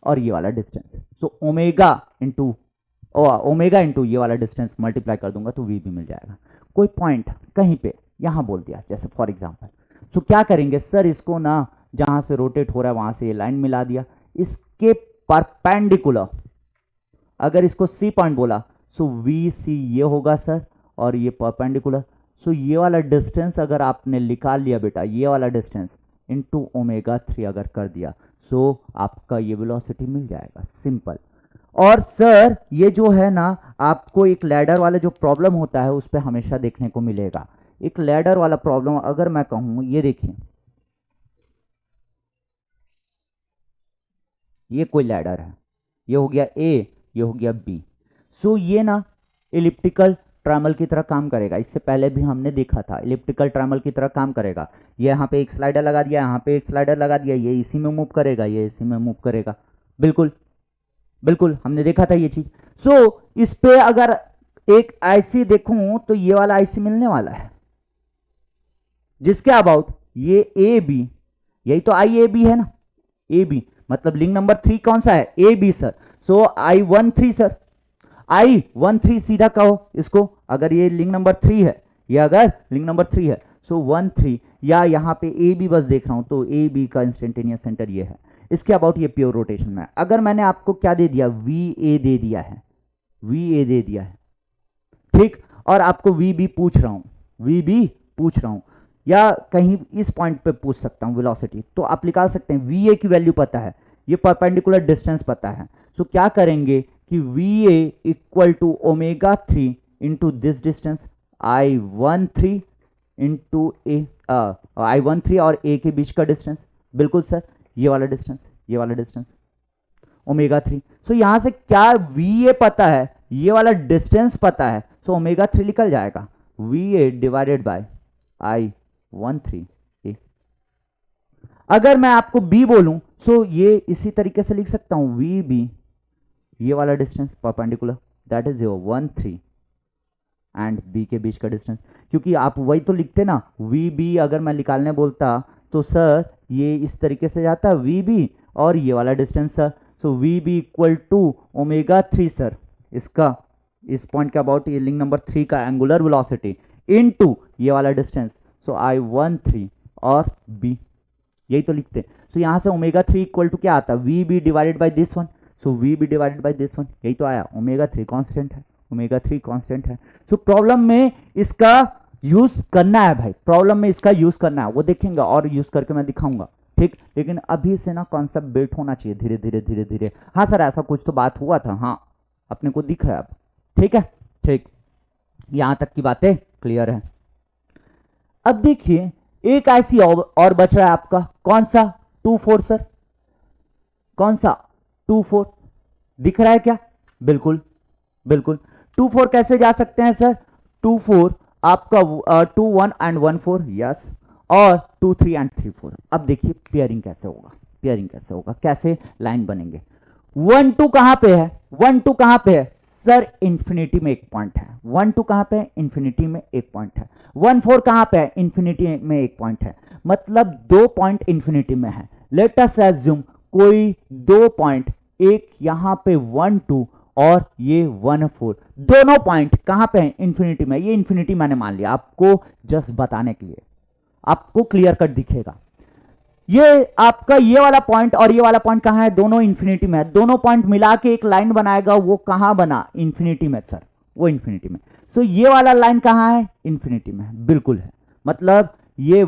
और ये वाला डिस्टेंस, सो ओमेगा इंटू ये वाला डिस्टेंस मल्टीप्लाई कर दूंगा तो vb मिल जाएगा। कोई पॉइंट कहीं पे यहां बोल दिया जैसे फॉर एग्जांपल, सो क्या करेंगे सर, इसको ना जहां से रोटेट हो रहा है वहां से ये लाइन मिला दिया, इसके परपेंडिकुलर अगर इसको सी पॉइंट बोला, सो वी सी ये होगा सर, और ये परपेंडिकुलर, सो ये वाला डिस्टेंस अगर आपने निकाल लिया बेटा, ये वाला डिस्टेंस इंटू ओमेगा 3 अगर कर दिया, सो आपका ये वेलोसिटी मिल जाएगा, सिंपल। और सर ये जो है ना, आपको एक लैडर वाला जो प्रॉब्लम होता है उस पर हमेशा देखने को मिलेगा। एक लैडर वाला प्रॉब्लम अगर मैं कहूं, ये देखिए ये कोई लैडर है, ये हो गया ए, ये हो गया बी, सो ये ना इलिप्टिकल ट्रैमल की तरह काम करेगा। इससे पहले भी हमने देखा था, इलिप्टिकल ट्रैमल की तरह काम करेगा। ये यहाँ पे एक स्लाइडर लगा दिया, यहाँ पे एक स्लाइडर लगा दिया, ये इसी में मूव करेगा, ये इसी में मूव करेगा, बिल्कुल बिल्कुल हमने देखा था ये चीज। सो इस पे अगर एक आईसी देखूं तो ये वाला आईसी मिलने वाला है जिसके अबाउट ये ए बी, यही तो आई ए बी है ना, ए बी मतलब लिंक नंबर 3 कौन सा है, A B sir. So I13 sir, I13 सीधा कहो इसको, अगर ये लिंक नंबर 3 है, ये अगर लिंक नंबर 3 है, सो 13 या यहाँ पे ए बी बस देख रहा हूं तो ए बी का इंस्टेंटेनियस सेंटर ये है, इसके अबाउट ये प्योर रोटेशन में है। अगर मैंने आपको क्या दे दिया, वी ए दे दिया है, वी ए दे दिया है, ठीक, और आपको वी बी पूछ रहा हूं, वी बी पूछ रहा हूं, या कहीं इस पॉइंट पे पूछ सकता हूं वेलोसिटी, तो आप निकाल सकते हैं। वी ए की वैल्यू पता है, ये परपेंडिकुलर डिस्टेंस पता है, सो क्या करेंगे कि V A equal to omega 3 into this distance I13 into A, I13 और ए के बीच का डिस्टेंस, बिल्कुल सर ये वाला डिस्टेंस, ये वाला डिस्टेंस ओमेगा 3। सो यहां से क्या वी ए पता है, ये वाला डिस्टेंस पता है, सो ओमेगा 3 निकल जाएगा, V A divided by I13 ए। अगर मैं आपको बी बोलूं सो ये इसी तरीके से लिख सकता हूं, वी बी ये वाला distance perpendicular that is 13 and B के बीच का डिस्टेंस, क्योंकि आप वही तो लिखते ना, वी बी अगर मैं निकालने बोलता तो सर ये इस तरीके से जाता वी बी और ये वाला distance sir, so V B equal to omega 3 sir, इसका इस पॉइंट के अबाउट ये लिंक नंबर 3 का एंगुलर वेलोसिटी इनटू ये वाला डिस्टेंस, सो I13 और b यही तो लिखते हैं। सो यहां से ओमेगा 3 इक्वल टू क्या आता है, V B divided by this one, so V B divided by this one, यही तो आया, ओमेगा 3 कांस्टेंट है, ओमेगा 3 कांस्टेंट है। सो प्रॉब्लम में इसका यूज करना है भाई, प्रॉब्लम में इसका यूज करना है, वो देखेंगे और यूज करके मैं दिखाऊंगा, ठीक। लेकिन अभी से ना कॉन्सेप्ट बिल्ट होना चाहिए धीरे धीरे धीरे धीरे। हाँ सर ऐसा कुछ तो बात हुआ था, हाँ अपने को दिख रहा है अब, ठीक है, ठीक, यहां तक की बातें क्लियर है। अब देखिए एक आईसी और बच रहा है आपका, कौन सा, 24 सर, कौन सा 24 दिख रहा है क्या, बिल्कुल बिल्कुल। 24 कैसे जा सकते हैं सर, 24 आपका 21 एंड 14 यस, और 23 एंड 34। अब देखिए पेयरिंग कैसे होगा, पेयरिंग कैसे होगा, कैसे लाइन बनेंगे। 1 2 कहां पे है, 1 2 कहां पे है सर, इंफिनिटी में एक पॉइंट है, 1 2 कहां पे है, इंफिनिटी में एक पॉइंट है, 1 4 कहां पे है, इंफिनिटी में एक पॉइंट है, मतलब 2 पॉइंट इंफिनिटी में है। लेट अस अज्यूम कोई 2 पॉइंट, एक यहां पे 1 2 और ये 1 4, दोनों पॉइंट कहां पे हैं, इंफिनिटी में। ये इंफिनिटी मैंने मान लिया आपको जस्ट बताने के लिए, आपको क्लियर कट दिखेगा। ये आपका ये वाला पॉइंट और ये वाला पॉइंट कहां है, दोनों इंफिनिटी में है, दोनों पॉइंट मिला के एक लाइन बनाएगा, वो कहां बना, इंफिनिटी में सर, वो इंफिनिटी में। सो ये वाला लाइन कहां है, इंफिनिटी में, बिल्कुल है, मतलब ये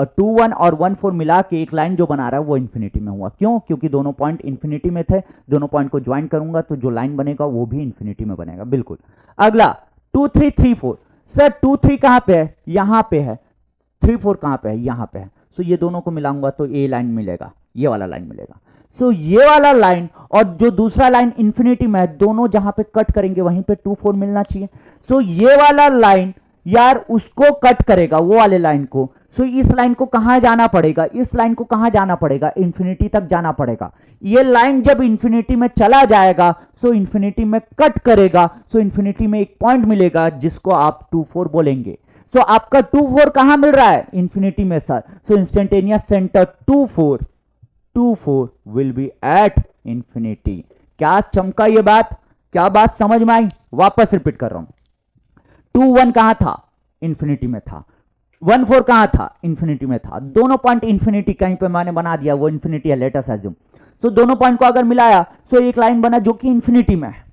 2 1 और 1 4 मिला के एक लाइन जो बना रहा है वो इंफिनिटी में हुआ, क्यों, क्योंकि दोनों पॉइंट इंफिनिटी में थे, दोनों पॉइंट को ज्वाइन करूंगा तो जो लाइन बनेगा वो भी इंफिनिटी में बनेगा, बिल्कुल। अगला 2 3 3 4 सर, 2 3 कहां पे है, यहां पे है, 3 4 कहां पे है, यहां पे है। सो ये दोनों को मिलाऊंगा तो ए लाइन मिलेगा, ये वाला लाइन मिलेगा। सो ये वाला लाइन और जो दूसरा लाइन इंफिनिटी में है, दोनों जहां पे कट करेंगे वहीं पे 2 4 मिलना चाहिए। सो ये वाला लाइन यार उसको कट करेगा, वो वाले लाइन को। सो इस लाइन को कहां जाना पड़ेगा, इस लाइन को कहां जाना पड़ेगा, इंफिनिटी तक जाना पड़ेगा। ये लाइन जब इंफिनिटी में चला जाएगा सो इंफिनिटी में कट करेगा, सो इंफिनिटी में एक पॉइंट मिलेगा जिसको आप 2 4 बोलेंगे। सो आपका 2 4 कहां मिल रहा है, इंफिनिटी में sir. So instantaneous centre 2 4 will be at infinity. क्या चमका ये बात, क्या बात समझ में आई, वापस रिपीट कर रहा हूं। 2 1 कहां था, इंफिनिटी में था, 1 4 कहां था, इंफिनिटी में था, दोनों पॉइंट इंफिनिटी कहीं पे मैंने बना दिया, वो इंफिनिटी है, लेट अस अज्यूम। सो दोनों पॉइंट को अगर मिलाया सो एक लाइन बना जो कि इंफिनिटी में है।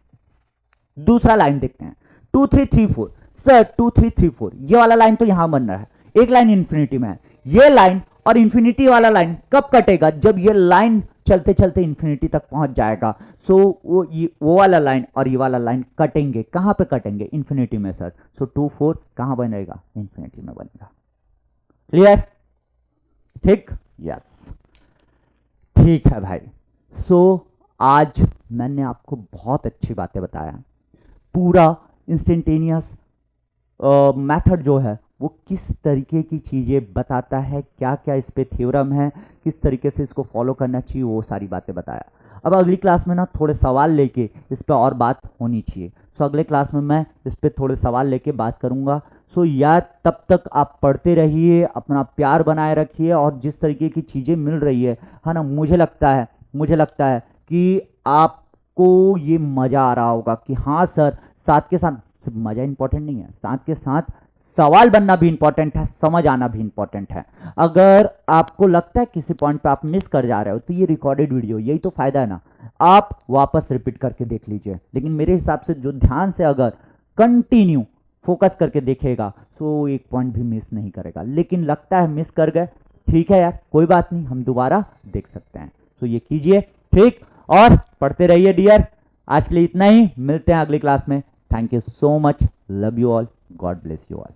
दूसरा लाइन देखते हैं 2 3 3 4 सर, 2 3 3 4 ये वाला लाइन तो यहां बन रहा है, एक लाइन इंफिनिटी में है। ये लाइन और इंफिनिटी वाला लाइन कब कटेगा, जब ये लाइन चलते चलते इंफिनिटी तक पहुंच जाएगा। सो वो वाला लाइन और ये वाला लाइन कटेंगे, कहां पे कटेंगे, इंफिनिटी में सर। सो 2 4 कहां बनेगा, इंफिनिटी में बनेगा। क्लियर, ठीक, यस, ठीक है भाई। सो आज मैंने आपको बहुत अच्छी बातें बताया, पूरा इंस्टेंटेनियस मेथड जो है वो किस तरीके की चीज़ें बताता है, क्या क्या इस पे थ्योरम है, किस तरीके से इसको फॉलो करना चाहिए, वो सारी बातें बताया। अब अगली क्लास में ना थोड़े सवाल लेके इस पे और बात होनी चाहिए। सो अगले क्लास में मैं इस पर थोड़े सवाल लेके बात करूँगा। सो यार तब तक आप पढ़ते रहिए, अपना प्यार बनाए रखिए, और जिस तरीके की चीज़ें मिल रही है ना, मुझे लगता है कि आपको ये मज़ा आ रहा होगा कि हाँ सर, साथ के साथ सिर्फ मज़ा इंपॉर्टेंट नहीं है, साथ के साथ सवाल बनना भी इंपॉर्टेंट है, समझ आना भी इंपॉर्टेंट है। अगर आपको लगता है किसी पॉइंट पे आप मिस कर जा रहे हो, तो ये रिकॉर्डेड वीडियो, यही तो फायदा है ना, आप वापस रिपीट करके देख लीजिए। लेकिन मेरे हिसाब से जो ध्यान से अगर कंटिन्यू फोकस करके देखेगा तो एक पॉइंट भी मिस नहीं करेगा। लेकिन लगता है मिस कर गए, ठीक है यार, कोई बात नहीं, हम दोबारा देख सकते हैं। तो ये कीजिए, ठीक, और पढ़ते रहिए डियर। आज के लिए इतना ही, मिलते हैं अगली क्लास में। Thank you so much, love you all, God bless you all.